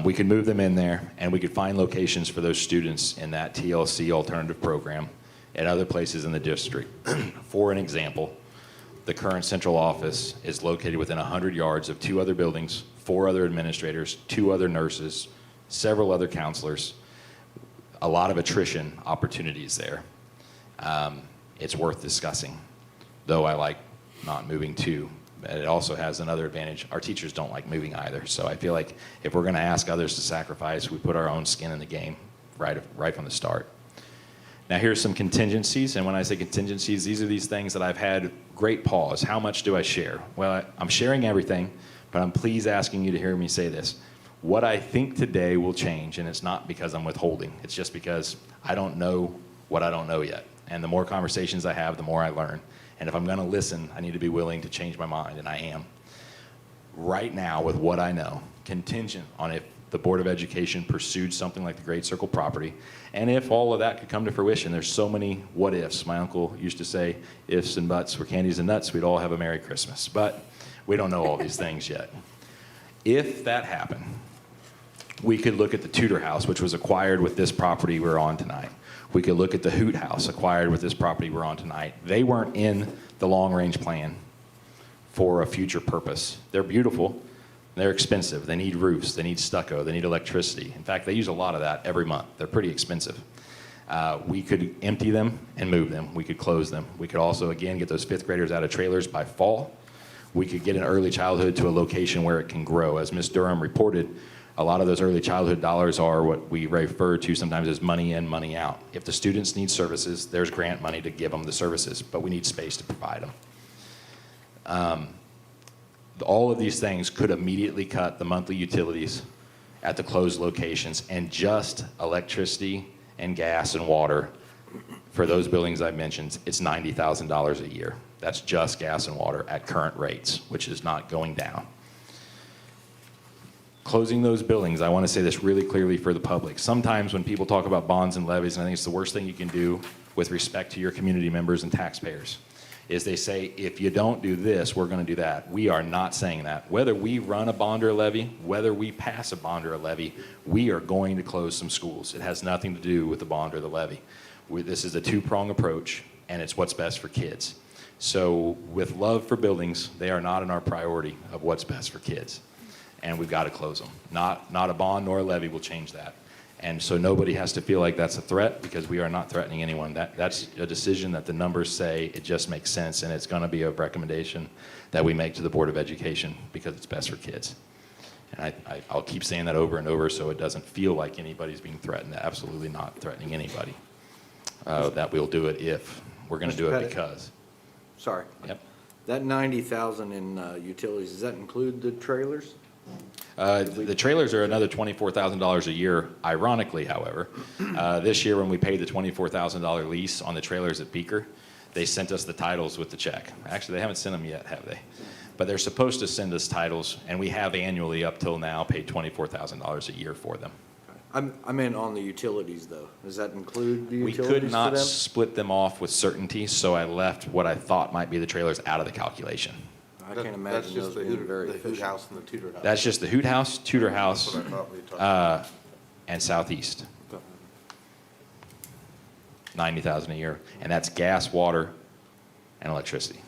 We could move them in there, and we could find locations for those students in that TLC alternative program at other places in the district. For an example, the current central office is located within 100 yards of 2 other buildings, 4 other administrators, 2 other nurses, several other counselors, a lot of attrition opportunities there. It's worth discussing, though I like not moving too. But it also has another advantage. Our teachers don't like moving either. So I feel like if we're going to ask others to sacrifice, we put our own skin in the game right from the start. Now here's some contingencies, and when I say contingencies, these are these things that I've had great pause. How much do I share? Well, I'm sharing everything, but I'm please asking you to hear me say this. What I think today will change, and it's not because I'm withholding. It's just because I don't know what I don't know yet. And the more conversations I have, the more I learn. And if I'm going to listen, I need to be willing to change my mind, and I am. Right now, with what I know, contingent on if the Board of Education pursued something like the Great Circle property, and if all of that could come to fruition, there's so many what ifs. My uncle used to say, ifs and buts were candies and nuts, we'd all have a Merry Christmas. But we don't know all these things yet. If that happened, we could look at the Tudor House, which was acquired with this property we're on tonight. We could look at the Hoot House, acquired with this property we're on tonight. They weren't in the long-range plan for a future purpose. They're beautiful, they're expensive, they need roofs, they need stucco, they need electricity. In fact, they use a lot of that every month. They're pretty expensive. We could empty them and move them. We could close them. We could also, again, get those fifth graders out of trailers by fall. We could get an early childhood to a location where it can grow. As Ms. Durham reported, a lot of those early childhood dollars are what we refer to sometimes as money in, money out. If the students need services, there's grant money to give them the services, but we need space to provide them. All of these things could immediately cut the monthly utilities at the closed locations, and just electricity and gas and water for those buildings I mentioned, it's $90,000 a year. That's just gas and water at current rates, which is not going down. Closing those buildings, I want to say this really clearly for the public. Sometimes when people talk about bonds and levies, and I think it's the worst thing you can do with respect to your community members and taxpayers, is they say, if you don't do this, we're going to do that. We are not saying that. Whether we run a bond or a levy, whether we pass a bond or a levy, we are going to close some schools. It has nothing to do with the bond or the levy. This is a two-prong approach, and it's what's best for kids. So with love for buildings, they are not in our priority of what's best for kids. And we've got to close them. Not a bond nor a levy will change that. And so nobody has to feel like that's a threat, because we are not threatening anyone. That's a decision that the numbers say it just makes sense, and it's going to be a recommendation that we make to the Board of Education because it's best for kids. And I'll keep saying that over and over so it doesn't feel like anybody's being threatened. Absolutely not threatening anybody. That we'll do it if we're going to do it Pettit. because. Sorry. Yep. That 90,000 in utilities, does that include the trailers? The trailers are another $24,000 a year. Ironically, however, this year when we paid the $24,000 lease on the trailers at Beaker, they sent us the titles with the check. Actually, they haven't sent them yet, have they? But they're supposed to send us titles, and we have annually up till now paid $24,000 a year for them. I meant on the utilities, though. Does that include the We utilities could for not them? split them off with certainty, so I left what I thought might be the trailers out of the calculation. I can't imagine those being very The hoot efficient. house and the Tudor house. That's just the Hoot House, Tudor House, That's what I thought we talked about. and Southeast. 90,000 a year, and that's gas, water, and electricity.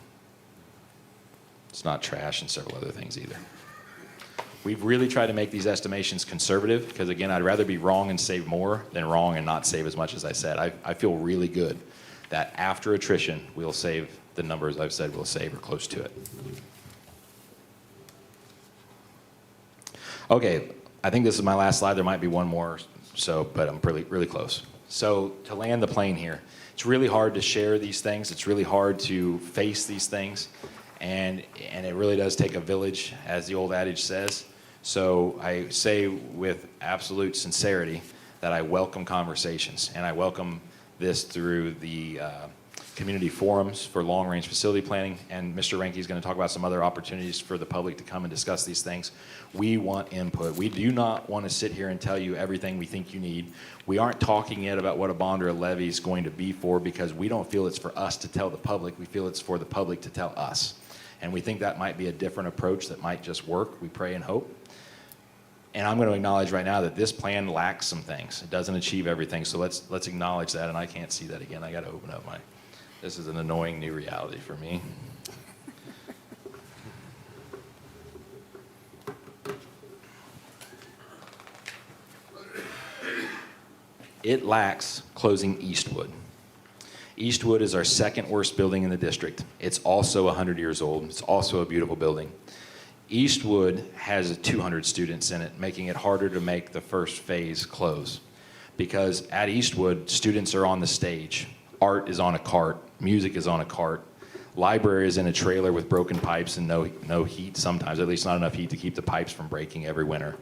It's not trash and several other things either. We've really tried to make these estimations conservative, because again, I'd rather be wrong and save more than wrong and not save as much as I said. I feel really good that after attrition, we'll save the numbers I've said we'll save or close to it. Okay, I think this is my last slide. There might be one more, but I'm really close. So to land the plane here, it's really hard to share these things. It's really hard to face these things. And it really does take a village, as the old adage says. So I say with absolute sincerity that I welcome conversations, and I welcome this through the community forums for long-range facility planning, and Mr. Ranke is going to talk about some other opportunities for the public to come and discuss these things. We want input. We do not want to sit here and tell you everything we think you need. We aren't talking yet about what a bond or a levy is going to be for, because we don't feel it's for us to tell the public. We feel it's for the public to tell us. And we think that might be a different approach that might just work. We pray and hope. And I'm going to acknowledge right now that this plan lacks some things. It doesn't achieve everything. So let's acknowledge that. And I can't see that again. I got to open up this is an annoying new reality for me. It lacks closing Eastwood. Eastwood is our second worst building in the district. It's also 100 years old. It's also a beautiful building. Eastwood has 200 students in it, making it harder to make the first phase close. Because at Eastwood, students are on the stage. Art is on a cart. Music is on a cart. Library is in a trailer with broken pipes and no heat sometimes, at least not enough heat to keep the pipes from breaking every winter.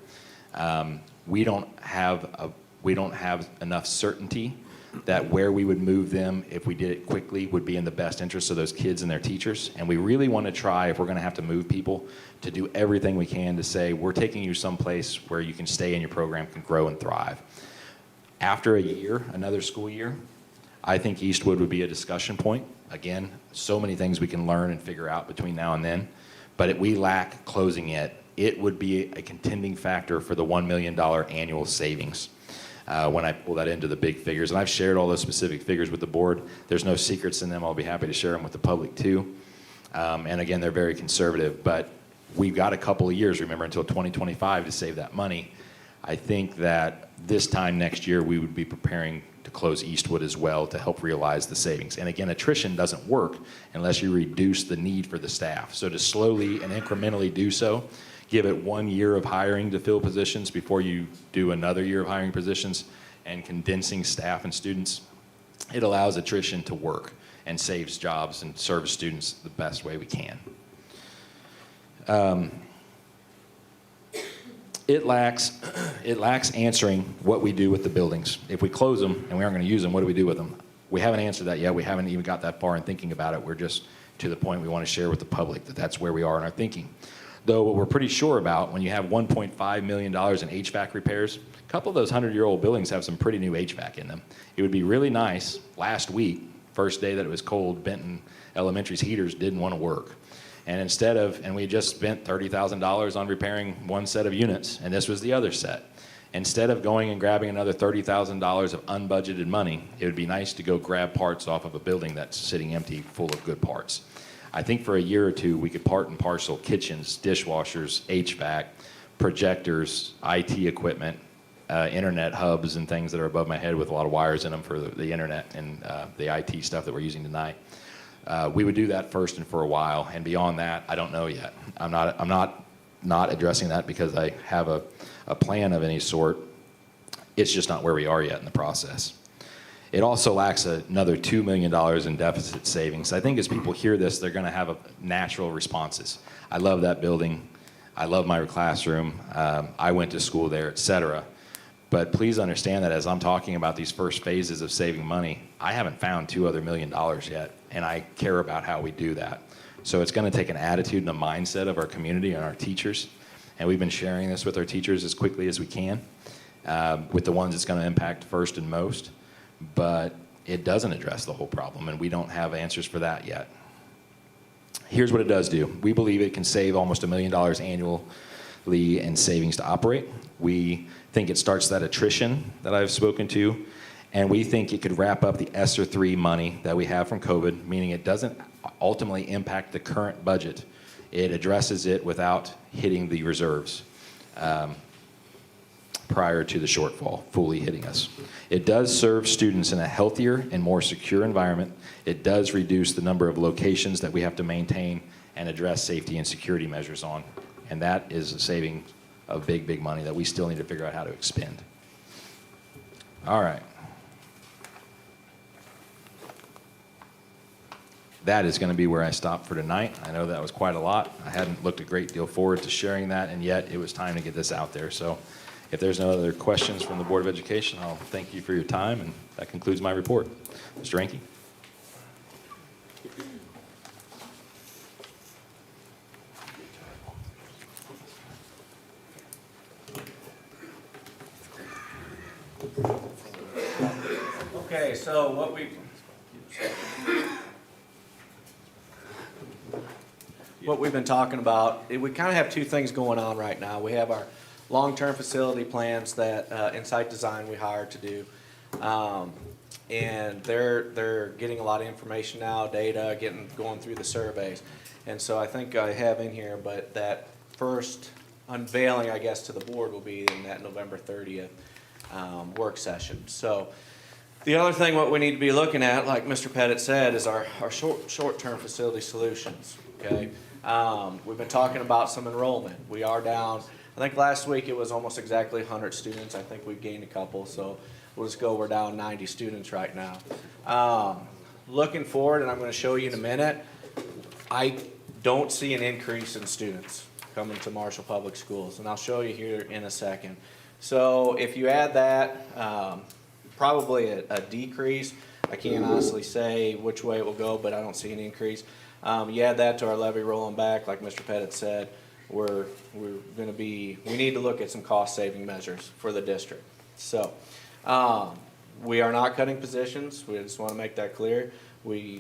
We don't have enough certainty that where we would move them if we did it quickly would be in the best interest of those kids and their teachers. And we really want to try, if we're going to have to move people, to do everything we can to say, we're taking you someplace where you can stay and your program can grow and thrive. After a year, another school year, I think Eastwood would be a discussion point. Again, so many things we can learn and figure out between now and then. But if we lack closing it, it would be a contending factor for the $1 million annual savings. When I pull that into the big figures. And I've shared all those specific figures with the board. There's no secrets in them. I'll be happy to share them with the public too. And again, they're very conservative, but we've got a couple of years, remember, until 2025 to save that money. I think that this time next year, we would be preparing to close Eastwood as well to help realize the savings. And again, attrition doesn't work unless you reduce the need for the staff. So to slowly and incrementally do so, give it 1 year of hiring to fill positions before you do another year of hiring positions and condensing staff and students, it allows attrition to work and saves jobs and serves students the best way we can. It lacks answering what we do with the buildings. If we close them and we aren't going to use them, what do we do with them? We haven't answered that yet. We haven't even got that far in thinking about it. We're just to the point we want to share with the public that that's where we are in our thinking. Though what we're pretty sure about, when you have $1.5 million in HVAC repairs, a couple of those 100-year-old buildings have some pretty new HVAC in them. It would be really nice. Last week, first day that it was cold, Benton Elementary's heaters didn't want to work. And we just spent $30,000 on repairing one set of units, and this was the other set. Instead of going and grabbing another $30,000 of unbudgeted money, it would be nice to go grab parts off of a building that's sitting empty full of good parts. I think for a year or two, we could part and parcel kitchens, dishwashers, HVAC, projectors, IT equipment, internet hubs and things that are above my head with a lot of wires in them for the internet and the IT stuff that we're using tonight. We would do that first and for a while, and beyond that, I don't know yet. I'm not addressing that because I have a plan of any sort. It's just not where we are yet in the process. It also lacks another $2 million in deficit savings. I think as people hear this, they're going to have natural responses. I love that building. I love my classroom. I went to school there, et cetera. But please understand that as I'm talking about these first phases of saving money, I haven't found $2 other million yet, and I care about how we do that. So it's going to take an attitude and a mindset of our community and our teachers, and we've been sharing this with our teachers as quickly as we can, with the ones it's going to impact first and most, but it doesn't address the whole problem, and we don't have answers for that yet. Here's what it does do. We believe it can save almost $1 million annually in savings to operate. We think it starts that attrition that I've spoken to, and we think it could wrap up the ESSER III money that we have from COVID, meaning it doesn't ultimately impact the current budget. It addresses it without hitting the reserves prior to the shortfall fully hitting us. It does serve students in a healthier and more secure environment. It does reduce the number of locations that we have to maintain and address safety and security measures on, and that is a saving of big, big money that we still need to figure out how to expend. All right. That is going to be where I stop for tonight. I know that was quite a lot. I hadn't looked a great deal forward to sharing that, and yet it was time to get this out there. So if there's no other questions from the Board of Education, I'll thank you for your time, and that concludes my report. Mr. Ranky? Okay, so what we've been talking about, we kind of have two things going on right now. We have our long-term facility plans that Insight Design we hired to do, and they're getting a lot of information now, data, going through the surveys, and so I think I have in here, but that first unveiling, I guess, to the board will be in that November 30th work session. So the other thing what we need to be looking at, like Mr. Pettit said, is our short-term facility solutions, okay? We've been talking about some enrollment. We are down, I think last week it was almost exactly 100 students. I think we've gained a couple, so we'll just go, we're down 90 students right now. Looking forward, and I'm going to show you in a minute, I don't see an increase in students coming to Marshall Public Schools, and I'll show you here in a second. So if you add that, probably a decrease. I can't honestly say which way it will go, but I don't see an increase. You add that to our levy rolling back, like Mr. Pettit said, we need to look at some cost saving measures for the district. So we are not cutting positions. We just want to make that clear.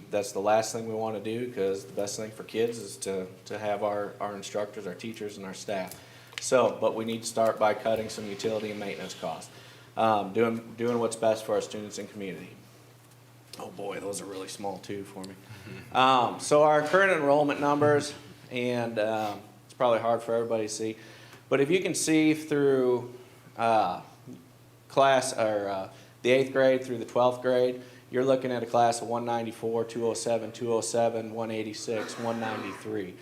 That's the last thing we want to do, because the best thing for kids is to have our instructors, our teachers, and our staff. So, but we need to start by cutting some utility and maintenance costs, doing what's best for our students and community. Oh boy, those are really small too for me. So our current enrollment numbers, and it's probably hard for everybody to see, but if you can see through class, or the 8th grade through the 12th grade, you're looking at a class of 194, 207, 207, 186, 193.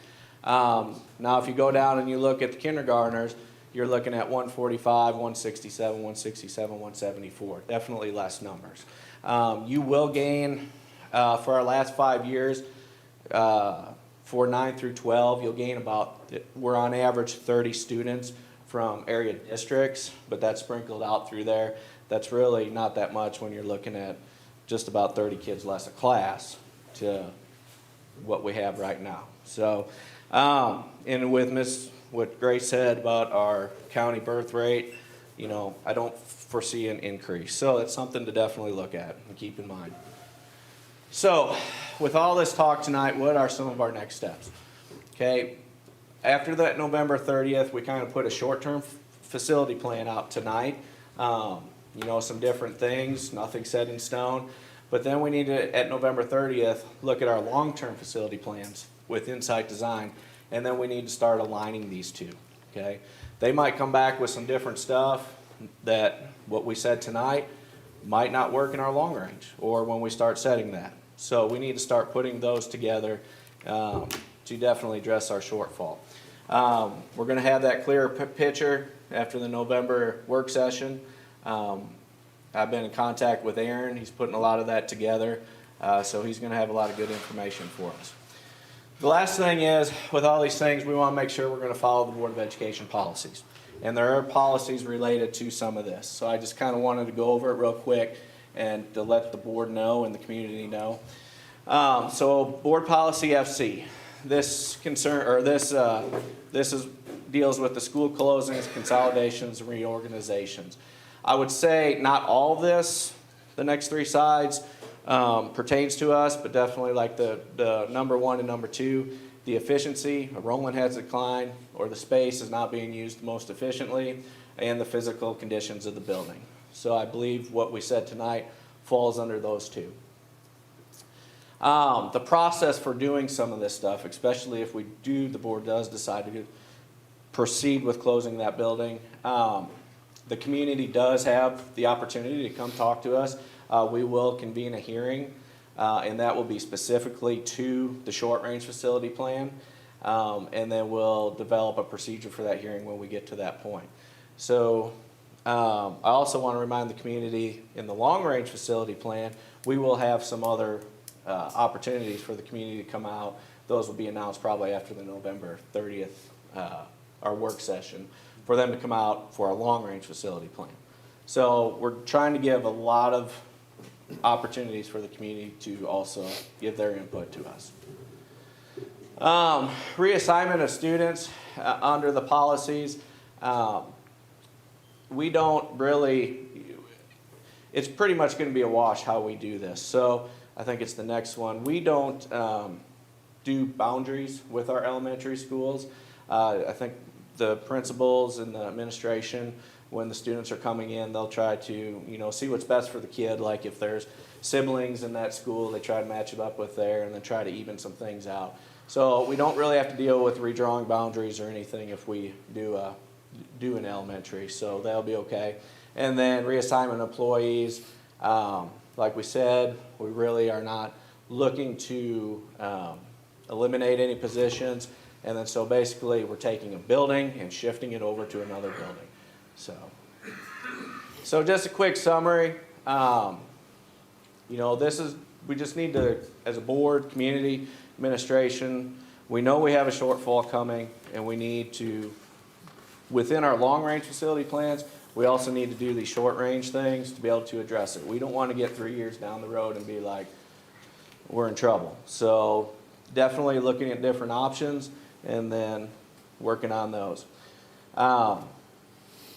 Now if you go down and you look at the kindergartners, you're looking at 145, 167, 167, 174. Definitely less numbers. You will gain, for our last 5 years, for 9 through 12, you'll gain about, we're on average 30 students from area districts, but that's sprinkled out through there. That's really not that much when you're looking at just about 30 kids less a class to what we have right now. So, and with what Grace said about our county birth rate, you know, I don't foresee an increase. So it's something to definitely look at and keep in mind. So with all this talk tonight, what are some of our next steps? Okay, after that November 30th, we kind of put a short-term facility plan out tonight. You know, some different things, nothing set in stone. But then we need to, at November 30th, look at our long-term facility plans with Insight Design, and then we need to start aligning these two, okay? They might come back with some different stuff that what we said tonight might not work in our long range, or when we start setting that. So we need to start putting those together to definitely address our shortfall. We're gonna have that clearer picture after the November work session. I've been in contact with Aaron. He's putting a lot of that together, so he's going to have a lot of good information for us. The last thing is, with all these things, we want to make sure we're going to follow the Board of Education policies. And there are policies related to some of this. So I just kind of wanted to go over it real quick and to let the board know and the community know. So Board Policy FC. This deals with the school closings, consolidations, and reorganizations. I would say not all of this, the next three sides, pertains to us, but definitely like the number 1 and number 2, the efficiency, enrollment has declined, or the space is not being used most efficiently, and the physical conditions of the building. So I believe what we said tonight falls under those two. The process for doing some of this stuff, especially if the board does decide to proceed with closing that building, the community does have the opportunity to come talk to us. We will convene a hearing, and that will be specifically to the short-range facility plan, and then we'll develop a procedure for that hearing when we get to that point. So I also want to remind the community in the long-range facility plan, we will have some other opportunities for the community to come out. Those will be announced probably after the November 30th, our work session, for them to come out for a long-range facility plan. So we're trying to give a lot of opportunities for the community to also give their input to us. Reassignment of students under the policies. We don't really, it's pretty much going to be a wash how we do this. So I think it's the next one. We don't do boundaries with our elementary schools. I think the principals and the administration, when the students are coming in, they'll try to, you know, see what's best for the kid. Like if there's siblings in that school, they try to match it up with there and then try to even some things out. So we don't really have to deal with redrawing boundaries or anything if we do an elementary, so that'll be okay. And then reassignment employees, like we said, we really are not looking to eliminate any positions. And then so basically we're taking a building and shifting it over to another building. So just a quick summary. You know, we just need to, as a board, community, administration, we know we have a shortfall coming and we need to, within our long-range facility plans, we also need to do these short-range things to be able to address it. We don't want to get 3 years down the road and be like, we're in trouble. So definitely looking at different options and then working on those.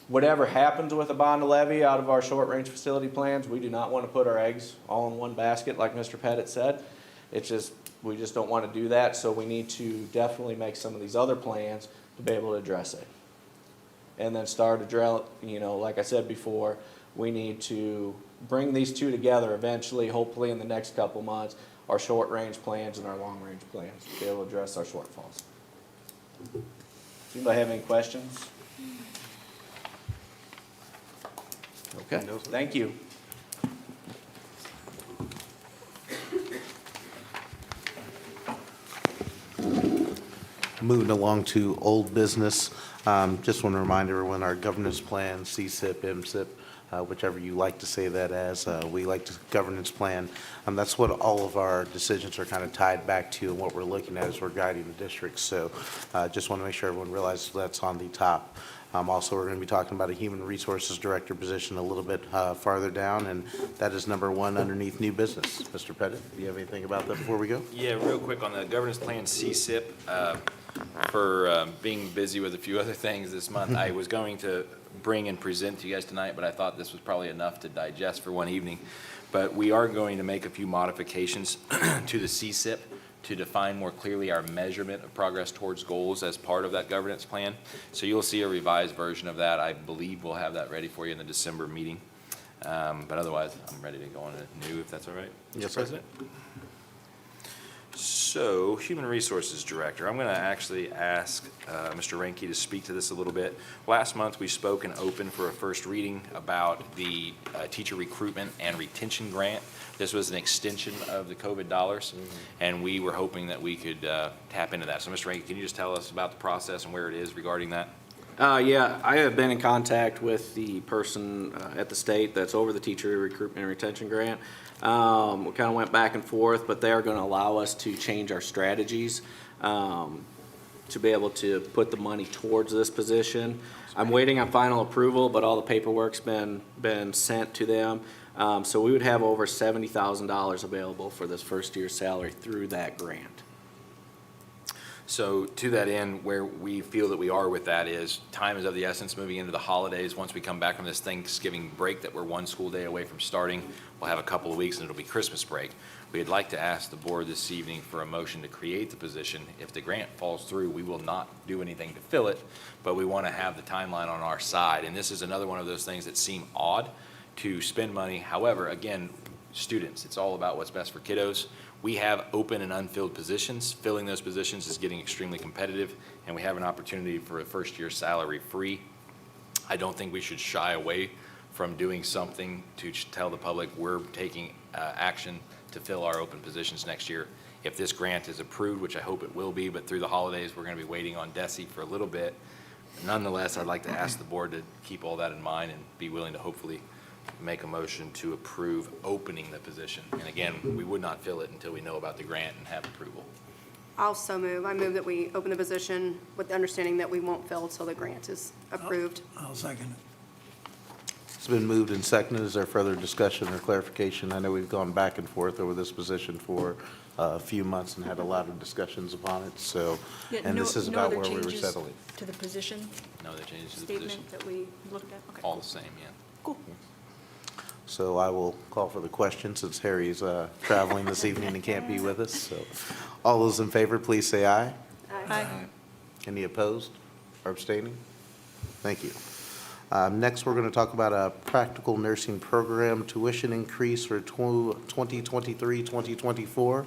Whatever happens with a bond levy out of our short-range facility plans, we do not want to put our eggs all in one basket like Mr. Pettit said. It's just, we just don't want to do that, so we need to definitely make some of these other plans to be able to address it. and then start a drill, like I said before, we need to bring these two together eventually, hopefully in the next couple months, our short-range plans and our long-range plans, to be able to address our shortfalls. Does anybody have any questions? Okay, thank you. Moving along to old business, just want to remind everyone, our governance plan, CSIP, MSIP, whichever you like to say that as, we like to governance plan. That's what all of our decisions are kind of tied back to, and what we're looking at as we're guiding the districts. So just want to make sure everyone realizes that's on the top. Also, we're going to be talking about a human resources director position a little bit farther down, and that is number 1 underneath new business. Mr. Pettit, do you have anything about that before we go? Yeah, real quick on the governance plan CSIP, for being busy with a few other things this month, I was going to bring and present to you guys tonight, but I thought this was probably enough to digest for one evening. But we are going to make a few modifications to the CSIP to define more clearly our measurement of progress towards goals as part of that governance plan. So you'll see a revised version of that. I believe we'll have that ready for you in the December meeting. But otherwise, I'm ready to go on to new, if that's all right, Mr. President. So, Human Resources Director, I'm going to actually ask Mr. Ranke to speak to this a little bit. Last month, we spoke and opened for a first reading about the teacher recruitment and retention grant. This was an extension of the COVID dollars, and we were hoping that we could tap into that. So, Mr. Ranke, can you just tell us about the process and where it is regarding that? Yeah, I have been in contact with the person at the state that's over the teacher recruitment and retention grant. We kind of went back and forth, but they are going to allow us to change our strategies to be able to put the money towards this position. I'm waiting on final approval, but all the paperwork's been sent to them. So we would have over $70,000 available for this first year's salary through that grant. So to that end, where we feel that we are with that is time is of the essence moving into the holidays. Once we come back from this Thanksgiving break that we're 1 school day away from starting, we'll have a couple of weeks and it'll be Christmas break. We'd like to ask the board this evening for a motion to create the position. If the grant falls through, we will not do anything to fill it, but we want to have the timeline on our side. And this is another one of those things that seem odd to spend money. However, again, students, it's all about what's best for kiddos. We have open and unfilled positions. Filling those positions is getting extremely competitive, and we have an opportunity for a first-year salary free. I don't think we should shy away from doing something to tell the public we're taking action to fill our open positions next year. If this grant is approved, which I hope it will be, but through the holidays, we're going to be waiting on DESE for a little bit. Nonetheless, I'd like to ask the board to keep all that in mind and be willing to hopefully make a motion to approve opening the position. And again, we would not fill it until we know about the grant and have approval. I'll so move. I move that we open the position with the understanding that we won't fill until the grant is approved. I'll second it. It's been moved and seconded. Is there further discussion or clarification? I know we've gone back and forth over this position for a few months and had a lot of discussions upon it, so, Yeah, and no- this is no about other where we were changes settling. To the position No other changes to the position? statement that we looked at? Okay, All the same, yeah. cool. So I will call for the question since Harry's traveling this evening and can't be with us. So all those in favor, please say aye. Aye. Any opposed or abstaining? Thank you. Next, we're going to talk about a practical nursing program tuition increase for 2023, 2024.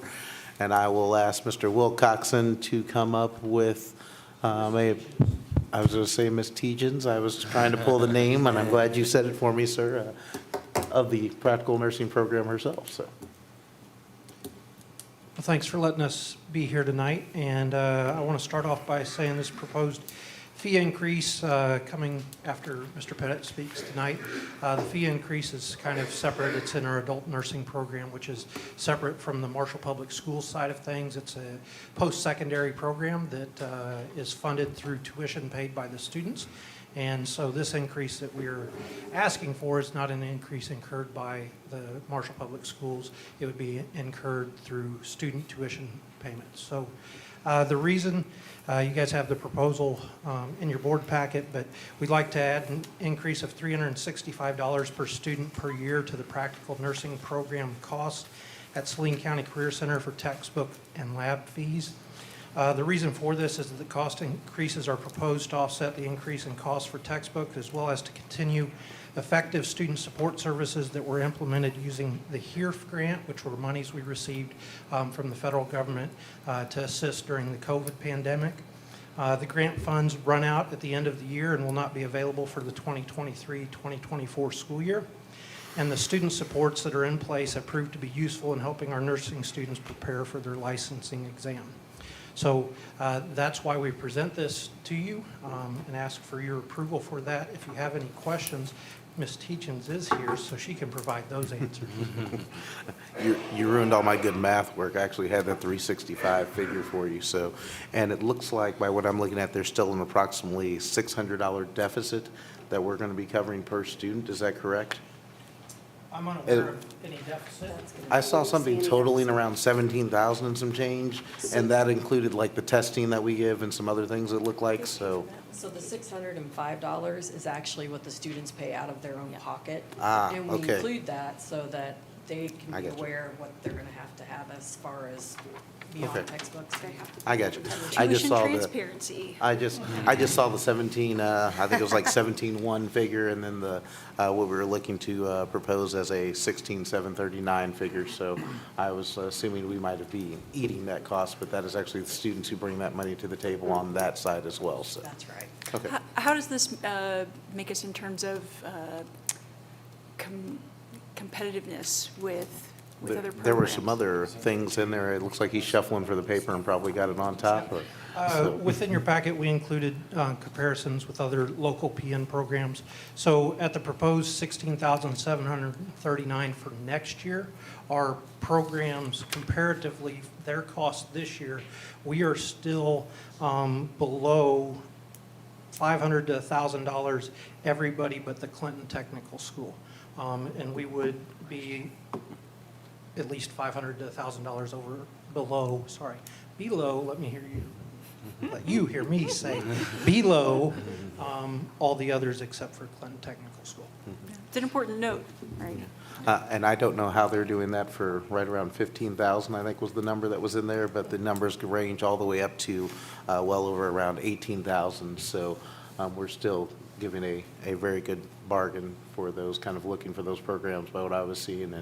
And I will ask Mr. Wilcoxon to come up with, I was going to say Ms. Tegens. I was trying to pull the name, and I'm glad you said it for me, sir, of the practical nursing program herself, so. Well, thanks for letting us be here tonight, and I want to start off by saying this proposed fee increase coming after Mr. Pettit speaks tonight. The fee increase is kind of separate. It's in our adult nursing program, which is separate from the Marshall Public Schools side of things. It's a post-secondary program that is funded through tuition paid by the students. And so this increase that we're asking for is not an increase incurred by the Marshall Public Schools. It would be incurred through student tuition payments. So the reason, you guys have the proposal in your board packet, but we'd like to add an increase of $365 per student per year to the practical nursing program cost at Saline County Career Center for textbook and lab fees. The reason for this is that the cost increases are proposed to offset the increase in costs for textbooks, as well as to continue effective student support services that were implemented using the HERF grant, which were monies we received from the federal government to assist during the COVID pandemic. The grant funds run out at the end of the year and will not be available for the 2023-2024 school year. And the student supports that are in place have proved to be useful in helping our nursing students prepare for their licensing exam. So that's why we present this to you and ask for your approval for that. If you have any questions, Ms. Teachins is here, so she can provide those answers. You ruined all my good math work. I actually had that 365 figure for you, so, and it looks like, by what I'm looking at, there's still an approximately $600 deficit that we're going to be covering per student. Is that correct? I'm unaware of any deficit. I saw something totaling around 17,000 and some change, and that included like the testing that we give and some other things it looked like, so. So the $605 is actually what the students pay out of their own pocket. Ah, And we okay. include that so that they can I be got you. aware of what they're gonna have as far as Okay. beyond textbooks. I got you. I just Tuition saw the, transparency. I just saw the 17, I think it was like 17.1 figure, and then the, what we were looking to propose as a 16,739 figure. So I was assuming we might have been eating that cost, but that is actually the students who bring that money to the table on that side as well, so. That's right. Okay. How does this make us in terms of competitiveness with other programs? There were some other things in there. It looks like he's shuffling for the paper and probably got it on top. Within your packet, we included comparisons with other local PN programs. So at the proposed $16,739 for next year, our programs comparatively, their cost this year, we are still below $500 to $1,000 everybody but the Clinton Technical School. And we would be at least $500 to $1,000 below, let me hear you, let you hear me say, below all the others except for Clinton Technical School. It's an important note, right? And I don't know how they're doing that for right around 15,000, I think was the number that was in there, but the numbers could range all the way up to well over around 18,000. So we're still giving a very good bargain for those kind of looking for those programs by what I was seeing,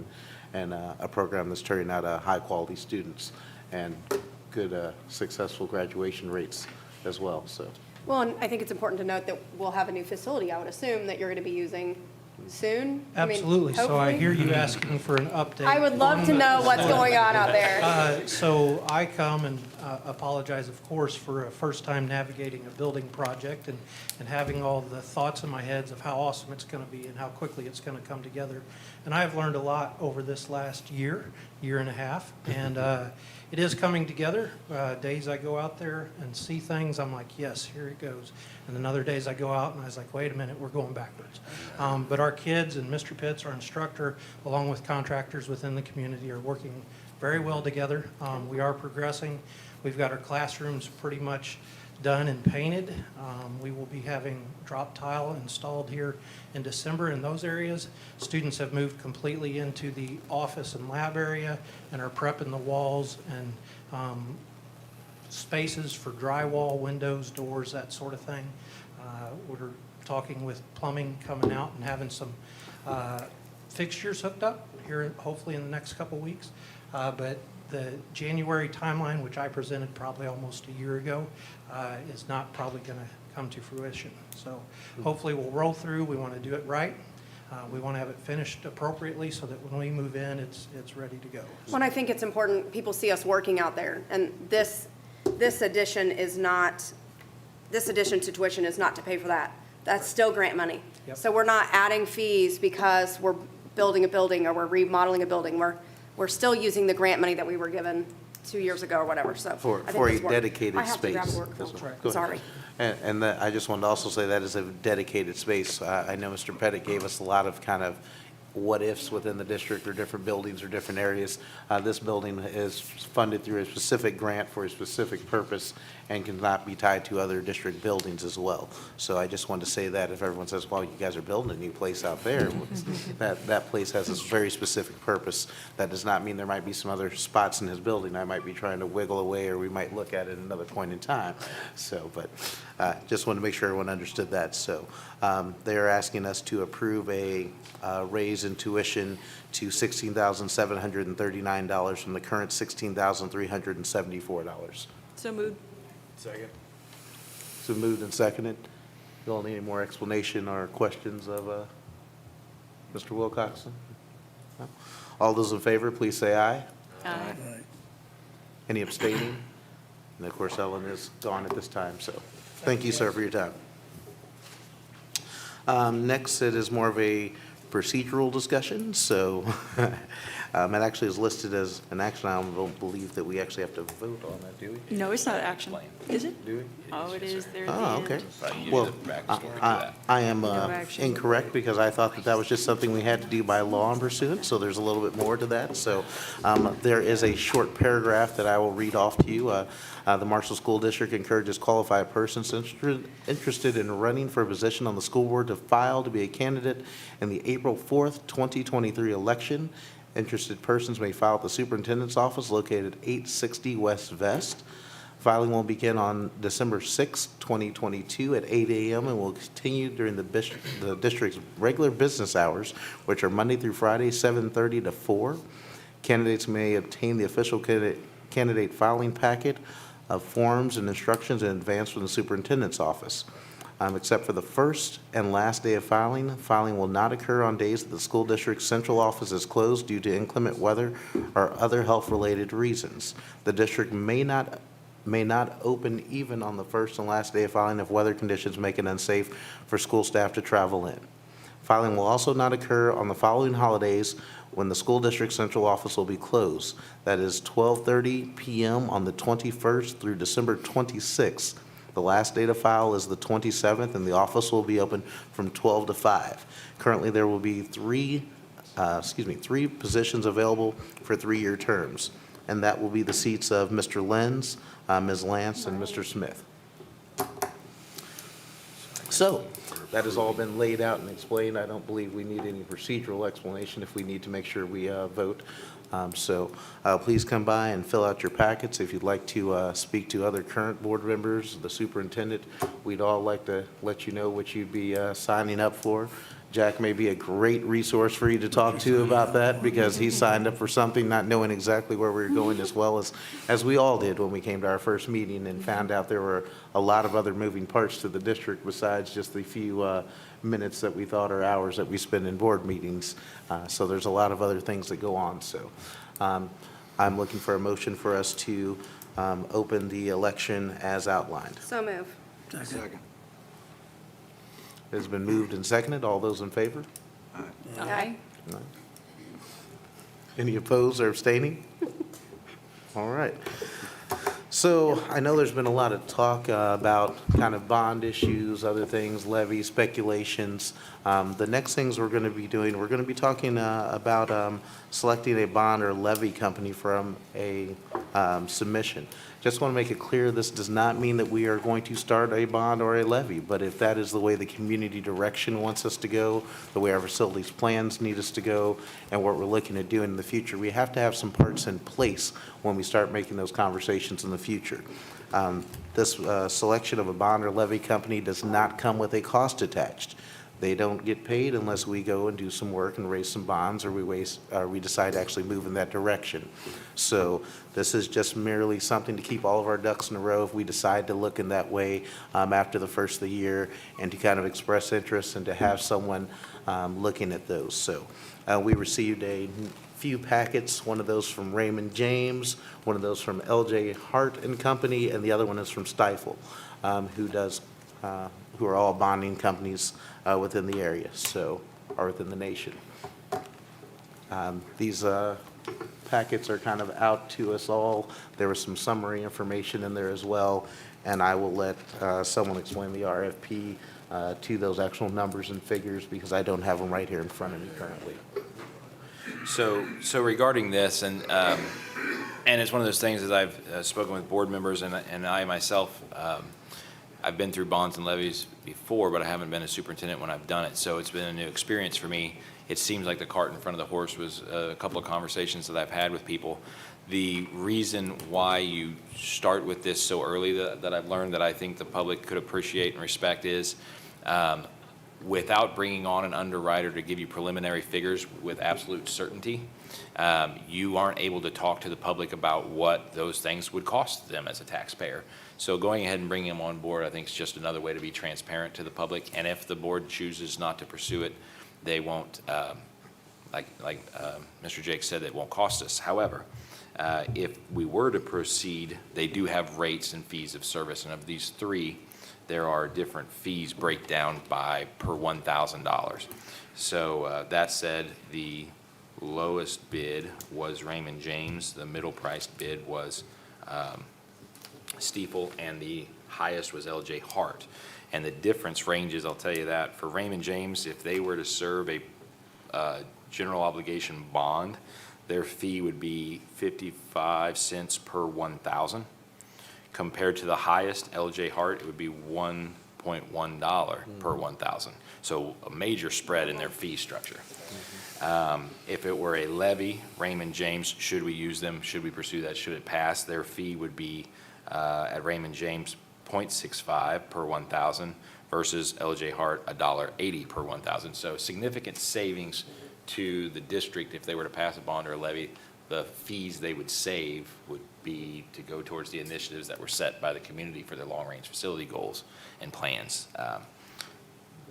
and a program that's turning out high-quality students and good successful graduation rates as well, so. Well, and I think it's important to note that we'll have a new facility, I would assume, that you're going to be using soon. I mean, Absolutely. So I hopefully. hear you asking for an update. I would love to know what's going on out there. So I come and apologize, of course, for a first time navigating a building project and having all the thoughts in my head of how awesome it's going to be and how quickly it's going to come together. And I have learned a lot over this last year and a half, and it is coming together. Days I go out there and see things, I'm like, yes, here it goes. And then other days I go out and I was like, wait a minute, we're going backwards. But our kids and Mr. Pitts, our instructor, along with contractors within the community, are working very well together. We are progressing. We've got our classrooms pretty much done and painted. We will be having drop tile installed here in December in those areas. Students have moved completely into the office and lab area and are prepping the walls and spaces for drywall, windows, doors, that sort of thing. We're talking with plumbing coming out and having some fixtures hooked up here hopefully in the next couple weeks. But the January timeline, which I presented probably almost a year ago, is not probably going to come to fruition. So hopefully we'll roll through. We want to do it right. We want to have it finished appropriately so that when we move in, it's ready to go. When I think it's important, people see us working out there, and this addition to tuition is not to pay for that. That's still grant money. Yep. So we're not adding fees because we're building a building or we're remodeling a building. We're still using the grant money that we were given 2 years ago or whatever, so. For I think a that's work. dedicated I have to grab a space. work phone. That's right. Go ahead. Sorry. And that, I just wanted to also say that is a dedicated space. I know Mr. Pettit gave us a lot of kind of what-ifs within the district or different buildings or different areas. This building is funded through a specific grant for a specific purpose and cannot be tied to other district buildings as well. So I just wanted to say that if everyone says, well, you guys are building a new place out there, that place has a very specific purpose. That does not mean there might be some other spots in his building I might be trying to wiggle away, or we might look at at another point in time. So, but just wanted to make sure everyone understood that. So they are asking us to approve a raise in tuition to $16,739 from the current $16,374. So moved. Second. So moved and seconded. You all need any more explanation or questions of Mr. Wilcoxon? No? All those in favor, please say aye. Aye. Any abstaining? And of course, Ellen is gone at this time, so thank you, sir, for your time. Next, it is more of a procedural discussion, so it actually is listed as an action item. I don't believe that we actually have to vote on that, do we? No, it's not action. Is it? Do we? Oh, it is there at the Oh, end. okay. You Well, need the backstory to I that. I am action. incorrect because I thought that that was just something we had to do by law and pursuant, so there's a little bit more to that. So there is a short paragraph that I will read off to you. The Marshall School District encourages qualified persons interested in running for a position on the school board to file to be a candidate in the April 4th, 2023 election. Interested persons may file at the superintendent's office located 860 West Vest. Filing will begin on December 6, 2022 at 8 a.m. and will continue during the district's regular business hours, which are Monday through Friday, 7:30 to 4. Candidates may obtain the official candidate filing packet of forms and instructions in advance from the superintendent's office. Except for the first and last day of filing, filing will not occur on days that the school district's central office is closed due to inclement weather or other health-related reasons. The district may not open even on the first and last day of filing if weather conditions make it unsafe for school staff to travel in. Filing will also not occur on the following holidays when the school district central office will be closed. That is 12:30 p.m. on the 21st through December 26th. The last day to file is the 27th, and the office will be open from 12 to 5. Currently, there will be three positions available for 3-year terms, and that will be the seats of Mr. Lenz, Ms. Lance, and Mr. Smith. So, that has all been laid out and explained. I don't believe we need any procedural explanation if we need to make sure we vote. So please come by and fill out your packets. If you'd like to speak to other current board members, the superintendent, we'd all like to let you know what you'd be signing up for. Jack may be a great resource for you to talk to about that because he signed up for something not knowing exactly where we were going, as well as we all did when we came to our first meeting and found out there were a lot of other moving parts to the district besides just the few minutes that we thought or hours that we spend in board meetings. So there's a lot of other things that go on. So I'm looking for a motion for us to open the election as outlined. So move. Second. It has been moved and seconded. All those in favor? Aye. Any opposed or abstaining? All right. So I know there's been a lot of talk about kind of bond issues, other things, levies, speculations. The next things we're going to be doing, we're going to be talking about selecting a bond or levy company from a submission. Just want to make it clear, this does not mean that we are going to start a bond or a levy, but if that is the way the community direction wants us to go, the way our facilities plans need us to go, and what we're looking at doing in the future, we have to have some parts in place when we start making those conversations in the future. This selection of a bond or levy company does not come with a cost attached. They don't get paid unless we go and do some work and raise some bonds, or we decide to actually move in that direction. So this is just merely something to keep all of our ducks in a row if we decide to look in that way after the first of the year, and to kind of express interest and to have someone looking at those. So we received a few packets, one of those from Raymond James, one of those from LJ Hart and Company, and the other one is from Stifel, who are all bonding companies within the area, so, or within the nation. These packets are kind of out to us all. There was some summary information in there as well, and I will let someone explain the RFP to those actual numbers and figures because I don't have them right here in front of me currently. So regarding this, and it's one of those things that I've spoken with board members and I myself, I've been through bonds and levies before, but I haven't been a superintendent when I've done it, so it's been a new experience for me. It seems like the cart in front of the horse was a couple of conversations that I've had with people. The reason why you start with this so early that I've learned that I think the public could appreciate and respect is without bringing on an underwriter to give you preliminary figures with absolute certainty, you aren't able to talk to the public about what those things would cost them as a taxpayer. So going ahead and bringing them on board, I think, is just another way to be transparent to the public. And if the board chooses not to pursue it, they won't, like Mr. Jake said, it won't cost us. However, if we were to proceed, they do have rates and fees of service. And of these three, there are different fees breakdown by per $1,000. So that said, the lowest bid was Raymond James. The middle priced bid was Stiefel, and the highest was LJ Hart. And the difference ranges, I'll tell you that, for Raymond James, if they were to serve a general obligation bond, their fee would be 55 cents per 1,000. Compared to the highest, LJ Hart, it would be $1.1 per 1,000. So a major spread in their fee structure. If it were a levy, Raymond James, should we use them? Should we pursue that? Should it pass? Their fee would be at Raymond James 0.65 per 1,000 versus LJ Hart $1.80 per 1,000. So significant savings to the district if they were to pass a bond or a levy. The fees they would save would be to go towards the initiatives that were set by the community for their long-range facility goals and plans.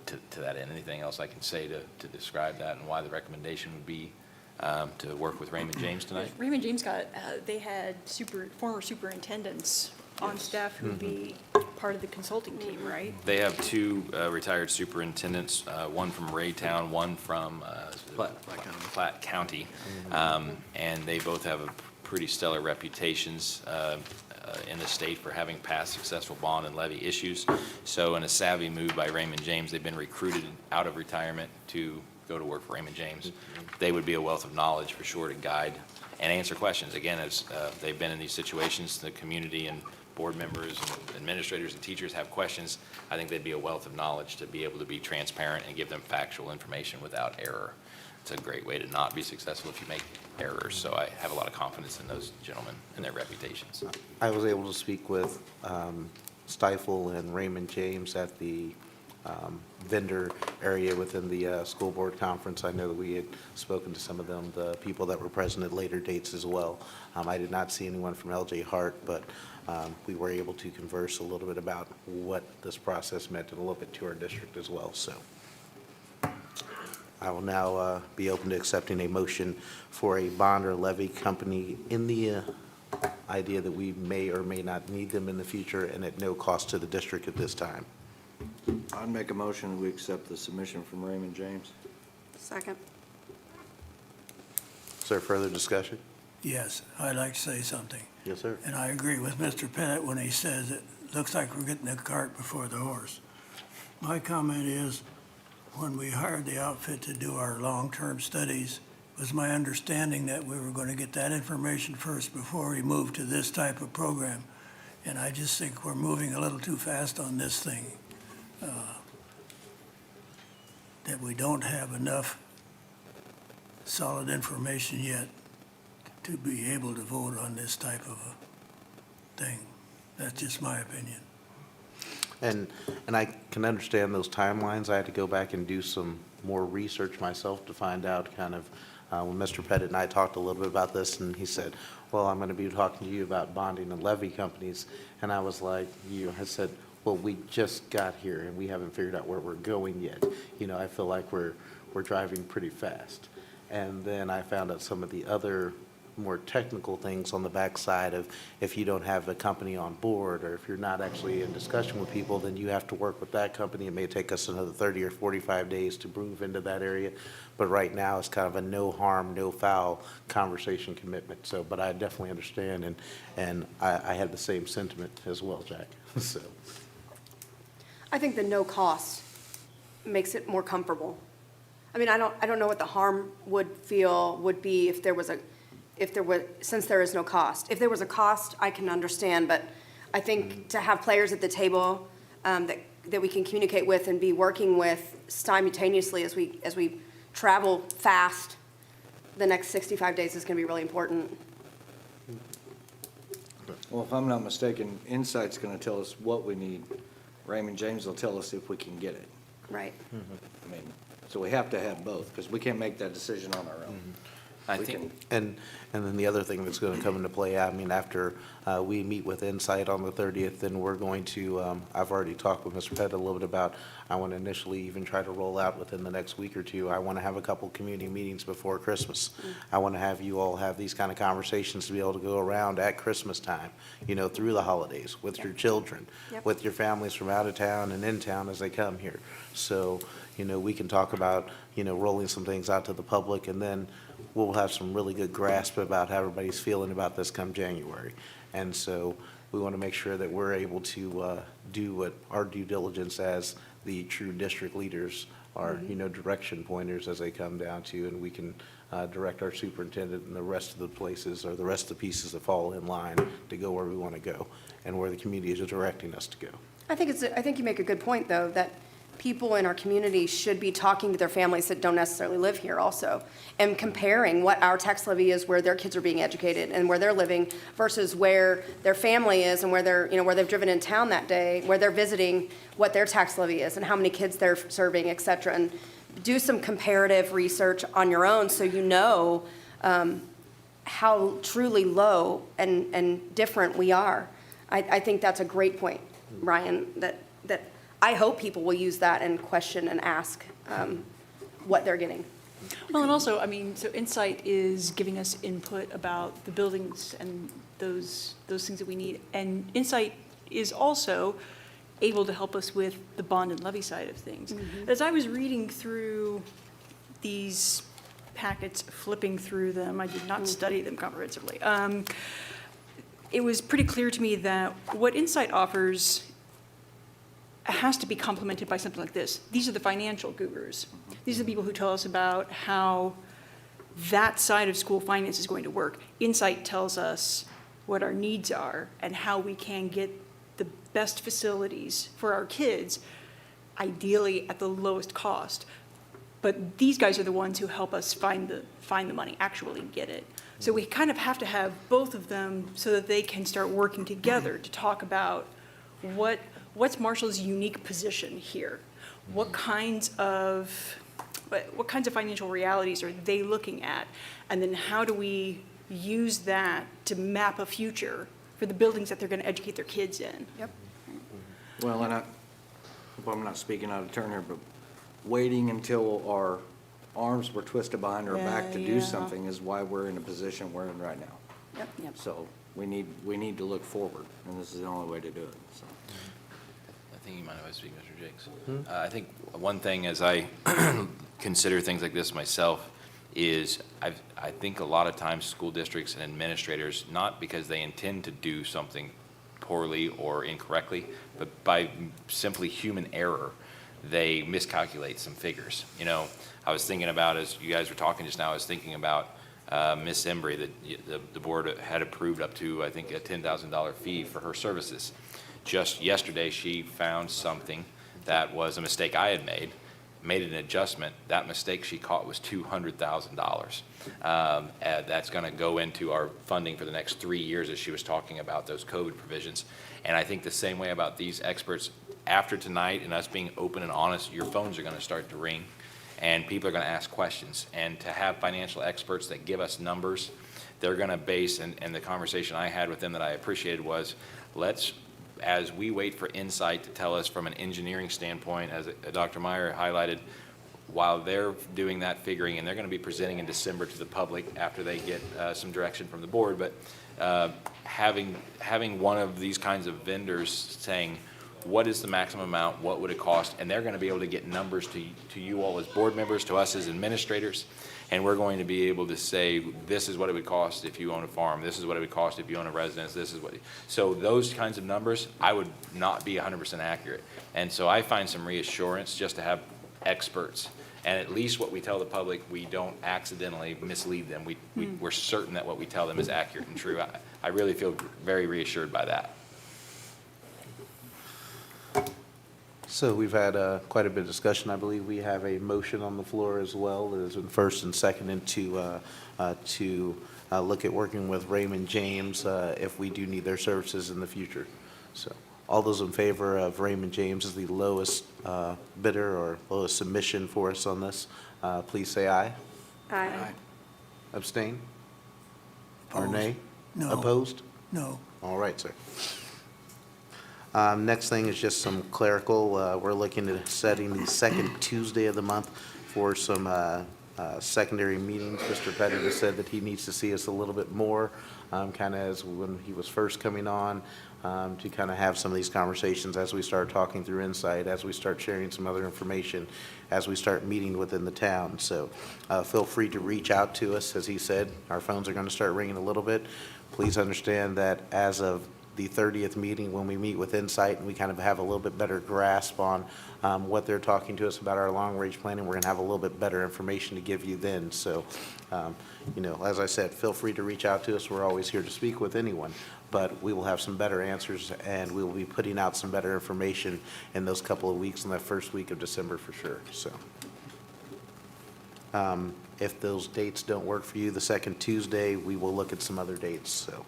To that end, anything else I can say to describe that and why the recommendation would be to work with Raymond James tonight? Raymond James they had former superintendents on staff who would be part of the consulting team, right? They have two retired superintendents, one from Raytown, one from Platte County. And they both have a pretty stellar reputations in the state for having passed successful bond and levy issues. So in a savvy move by Raymond James, they've been recruited out of retirement to go to work for Raymond James. They would be a wealth of knowledge for sure to guide and answer questions. Again, as they've been in these situations, the community and board members and administrators and teachers have questions, I think they'd be a wealth of knowledge to be able to be transparent and give them factual information without error. It's a great way to not be successful if you make errors. So I have a lot of confidence in those gentlemen and their reputations. I was able to speak with Stiefel and Raymond James at the vendor area within the school board conference. I know that we had spoken to some of them, the people that were present at later dates as well. I did not see anyone from LJ Hart, but we were able to converse a little bit about what this process meant and a little bit to our district as well. So I will now be open to accepting a motion for a bond or levy company in the idea that we may or may not need them in the future and at no cost to the district at this time. I'd make a motion, we accept the submission from Raymond James. Second. Is there further discussion? Yes, I'd like to say something. Yes, sir. And I agree with Mr. Pettit when he says it looks like we're getting the cart before the horse. My comment is, when we hired the outfit to do our long-term studies, it was my understanding that we were going to get that information first before we moved to this type of program. And I just think we're moving a little too fast on this thing. That we don't have enough solid information yet to be able to vote on this type of a thing. That's just my opinion. And I can understand those timelines. I had to go back and do some more research myself to find out kind of, when Mr. Pettit and I talked a little bit about this, and he said, well, I'm going to be talking to you about bonding and levy companies. And I was like, I said, well, we just got here and we haven't figured out where we're going yet. I feel like we're driving pretty fast. And then I found out some of the other more technical things on the backside of if you don't have a company on board or if you're not actually in discussion with people, then you have to work with that company. It may take us another 30 or 45 days to move into that area. But right now it's kind of a no harm, no foul conversation commitment. So, but I definitely understand and I had the same sentiment as well, Jack. So. I think the no cost makes it more comfortable. I mean, I don't know what the harm would be if there was, since there is no cost. If there was a cost, I can understand, but I think to have players at the table that we can communicate with and be working with simultaneously as we travel fast, the next 65 days is going to be really important. Well, if I'm not mistaken, Insight's going to tell us what we need. Raymond James will tell us if we can get it. Right. I mean, so we have to have both, because we can't make that decision on our own. I We think, can- And then the other thing that's going to come into play, I mean, after we meet with Insight on the 30th, then we're going to, I've already talked with Mr. Pettit a little bit about, I want to initially even try to roll out within the next week or two. I want to have a couple community meetings before Christmas. I want to have you all have these kind of conversations to be able to go around at Christmas time, you know, through the holidays, with your children, Yep. with your families from out of town and in town as they come here. So, you know, we can talk about, you know, rolling some things out to the public, and then we'll have some really good grasp about how everybody's feeling about this come January. And so we want to make sure that we're able to do what our due diligence as the true district leaders are, you know, direction pointers as they come down to, and we can direct our superintendent and the rest of the places or the rest of the pieces that fall in line to go where we want to go and where the community is directing us to go. I think you make a good point, though, that people in our community should be talking to their families that don't necessarily live here also, and comparing what our tax levy is, where their kids are being educated and where they're living versus where their family is and where where they've driven in town that day, where they're visiting, what their tax levy is and how many kids they're serving, et cetera. And do some comparative research on your own so you know how truly low and different we are. I think that's a great point, Ryan, that I hope people will use that and question and ask what they're getting. Well, and also, I mean, so Insight is giving us input about the buildings and those things that we need. And Insight is also able to help us with the bond and levy side of things. As I was reading through these packets, flipping through them, I did not study them comprehensively. It was pretty clear to me that what Insight offers has to be complemented by something like this. These are the financial gurus. These are the people who tell us about how that side of school finance is going to work. Insight tells us what our needs are and how we can get the best facilities for our kids, ideally at the lowest cost. But these guys are the ones who help us find the money, actually get it. So we kind of have to have both of them so that they can start working together to talk about what's Marshall's unique position here? What kinds of financial realities are they looking at? And then how do we use that to map a future for the buildings that they're going to educate their kids in? Yep. Well, and I hope I'm not speaking out of turn here, but waiting until our arms were twisted behind our back to do Yeah. something is why we're in a position we're in right now. Yep. So we need to look forward, and this is the only way to do it, so. I think you might have speak, Mr. Jakes. I think one thing as I consider things like this myself is I think a lot of times school districts and administrators, not because they intend to do something poorly or incorrectly, but by simply human error, they miscalculate some figures. You know, I was thinking about, as you guys were talking just now, I was thinking about Miss Embry, that the board had approved up to, I think, a $10,000 fee for her services. Just yesterday, she found something that was a mistake I had made an adjustment. That mistake she caught was $200,000. That's going to go into our funding for the next 3 years, as she was talking about those COVID provisions. And I think the same way about these experts. After tonight and us being open and honest, your phones are going to start to ring, and people are going to ask questions. And to have financial experts that give us numbers, they're going to base, and the conversation I had with them that I appreciated was, as we wait for Insight to tell us from an engineering standpoint, as Dr. Meyer highlighted, while they're doing that figuring, and they're going to be presenting in December to the public after they get some direction from the board, but having one of these kinds of vendors saying, what is the maximum amount, what would it cost, and they're going to be able to get numbers to you all as board members, to us as administrators, and we're going to be able to say, this is what it would cost if you own a farm, this is what it would cost if you own a residence, this is what, so those kinds of numbers, I would not be 100% accurate. And so I find some reassurance just to have experts And at least what we tell the public, we don't accidentally mislead them. We're certain that what we tell them is accurate and true. I really feel very reassured by that. So we've had quite a bit of discussion. I believe we have a motion on the floor as well. It has been first and seconded to look at working with Raymond James if we do need their services in the future. So all those in favor of Raymond James as the lowest bidder or lowest submission for us on this, please say aye. Aye. Abstain? Or Opposed. nay? No. Opposed? No. All right, sir. Next thing is just some clerical. We're looking at setting the second Tuesday of the month for some secondary meetings. Mr. Pettit has said that he needs to see us a little bit more, kind of as when he was first coming on, to kind of have some of these conversations as we start talking through Insight, as we start sharing some other information, as we start meeting within the town. So feel free to reach out to us. As he said, our phones are going to start ringing a little bit. Please understand that as of the 30th meeting, when we meet with Insight and we kind of have a little bit better grasp on what they're talking to us about our long-range planning, we're going to have a little bit better information to give you then. So, as I said, feel free to reach out to us. We're always here to speak with anyone, but we will have some better answers, and we will be putting out some better information in those couple of weeks, in that first week of December for sure. So, if those dates don't work for you, the second Tuesday, we will look at some other dates. So.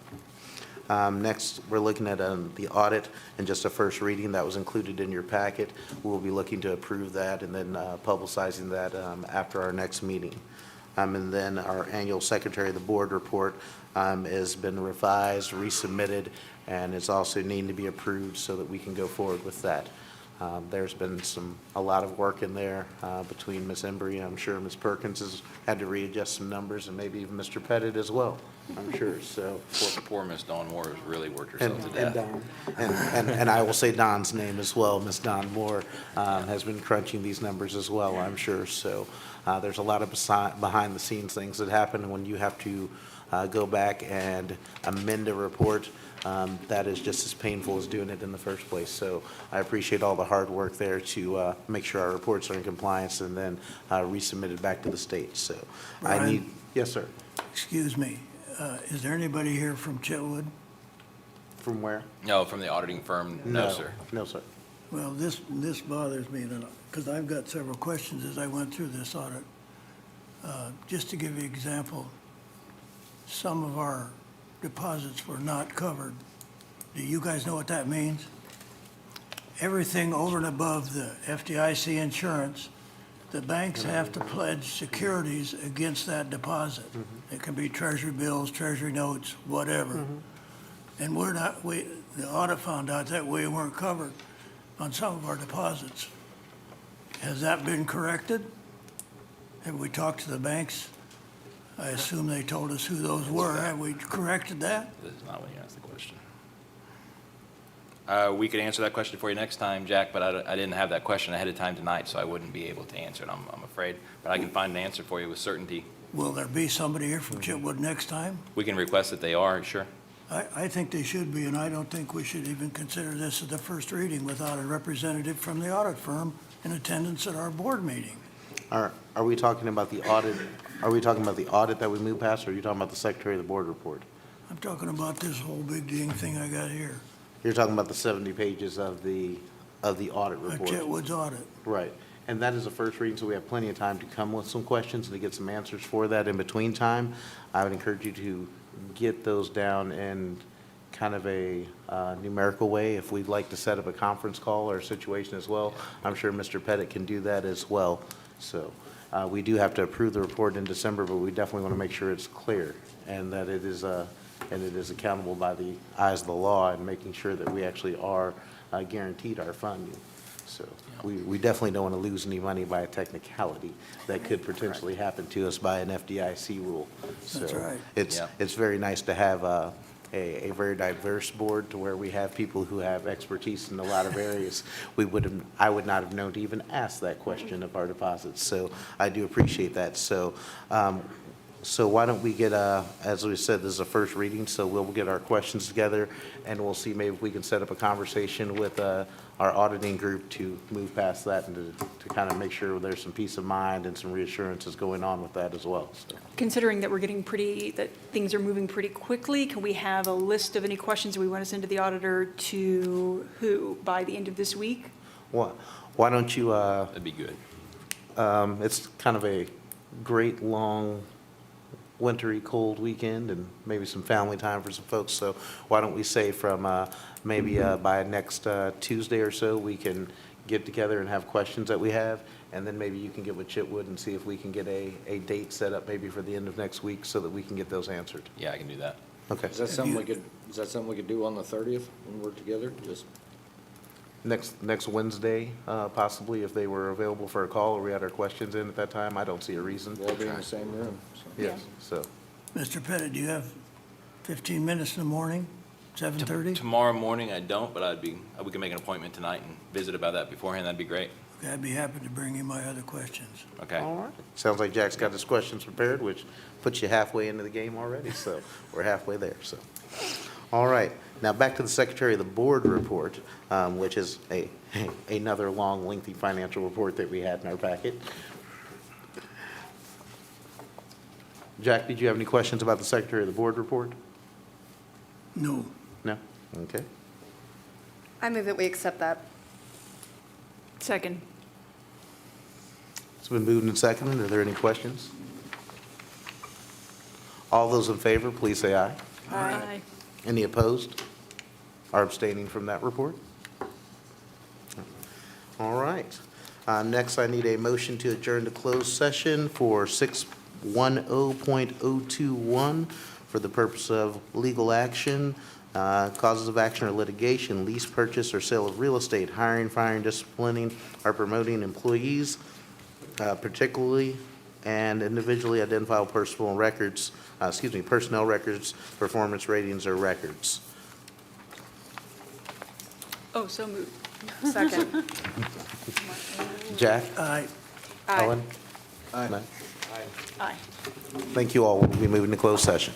Next, we're looking at the audit and just a first reading that was included in your packet. We'll be looking to approve that and then publicizing that after our next meeting. And then our annual Secretary of the Board report has been revised, resubmitted, and it's also needing to be approved so that we can go forward with that. There's been a lot of work in there between Ms. Embry. I'm sure Ms. Perkins has had to readjust some numbers, and maybe even Mr. Pettit as well, I'm sure. So Poor Miss Dawn Moore has really worked and, herself to death. and I will say Don's name as well. Ms. Dawn Moore has been crunching these numbers as well, I'm sure. So there's a lot of behind-the-scenes things that happen when you have to go back and amend a report. That is just as painful as doing it in the first place. So I appreciate all the hard work there to make sure our reports are in compliance and then resubmitted back to the state. So Brian? Yes, sir. Excuse me, is there anybody here from Chitwood? From where? No, from the auditing firm, no, sir. No, sir. Well, this bothers me, because I've got several questions as I went through this audit. Just to give you an example, some of our deposits were not covered. Do you guys know what that means? Everything over and above the FDIC insurance, the banks have to pledge securities against that deposit. It can be treasury bills, treasury notes, whatever. And the audit found out that we weren't covered on some of our deposits. Has that been corrected? Have we talked to the banks? I assume they told us who those were. Have we corrected that? This is not when you asked the question. We could answer that question for you next time, Jack, but I didn't have that question ahead of time tonight, so I wouldn't be able to answer it, I'm afraid. But I can find an answer for you with certainty. Will there be somebody here from Chitwood next time? We can request that they are, sure. I think they should be, and I don't think we should even consider this as the first reading without a representative from the audit firm in attendance at our board meeting. Are we talking about the audit? Are we talking about the audit that we moved past, or are you talking about the Secretary of the Board report? I'm talking about this whole big ding thing I got here, You're talking about the 70 pages of the audit report? Chitwood's audit. Right. And that is a first reading, so we have plenty of time to come with some questions and to get some answers for that in between time. I would encourage you to get those down in kind of a numerical way. If we'd like to set up a conference call or a situation as well, I'm sure Mr. Pettit can do that as well. So we do have to approve the report in December, but we definitely want to make sure it's clear and that it is accountable by the eyes of the law, and making sure that we actually are guaranteed our funding. So we definitely don't want to lose any money by a technicality that could potentially happen to us by an FDIC rule. That's right. It's very nice to have a very diverse board to where we have people who have expertise in a lot of areas. I would not have known to even ask that question of our deposits. So I do appreciate that. So So why don't we get, as we said, this is a first reading, so we'll get our questions together, and we'll see maybe if we can set up a conversation with our auditing group to move past that and to kind of make sure there's some peace of mind and some reassurances going on with that as well. So, Considering that we're getting that things are moving pretty quickly, can we have a list of any questions we want to send to the auditor to who by the end of this week? why don't you, That'd be good. it's kind of a great, long, wintry, cold weekend and maybe some family time for some folks. So why don't we say from maybe by next Tuesday or so, we can get together and have questions that we have. And then maybe you can get with Chitwood and see if we can get a date set up maybe for the end of next week so that we can get those answered. Yeah, I can do that. Okay. Is that something we could do on the 30th when we're together? Just Next Wednesday, possibly, if they were available for a call or we had our questions in at that time. I don't see a reason. we'll be in the same room. So. Yes, so. Mr. Pettit, do you have 15 minutes in the morning, 7:30? Tomorrow morning, I don't, but we can make an appointment tonight and visit about that beforehand. That'd be great. Okay, I'd be happy to bring you my other questions. Okay. Sounds like Jack's got his questions prepared, which puts you halfway into the game already, so we're halfway there, so. All right, now back to the Secretary of the Board report, which is another long, lengthy financial report that we had in our packet. Jack, did you have any questions about the Secretary of the Board report? No. No? Okay. I move that we accept that. Second. It's been moved and seconded. Are there any questions? All those in favor, please say aye. Aye. Any opposed or abstaining from that report? All right. Next, I need a motion to adjourn to closed session for 610.021 for the purpose of legal action, causes of action or litigation, lease, purchase, or sale of real estate, hiring, firing, disciplining, or promoting employees, particularly and individually identifiable personnel records, personnel records, performance ratings, or records. Oh, so moved. Second. Jack? Aye. Ellen? Aye. Matt? Aye. Thank you all. We'll be moving to closed session.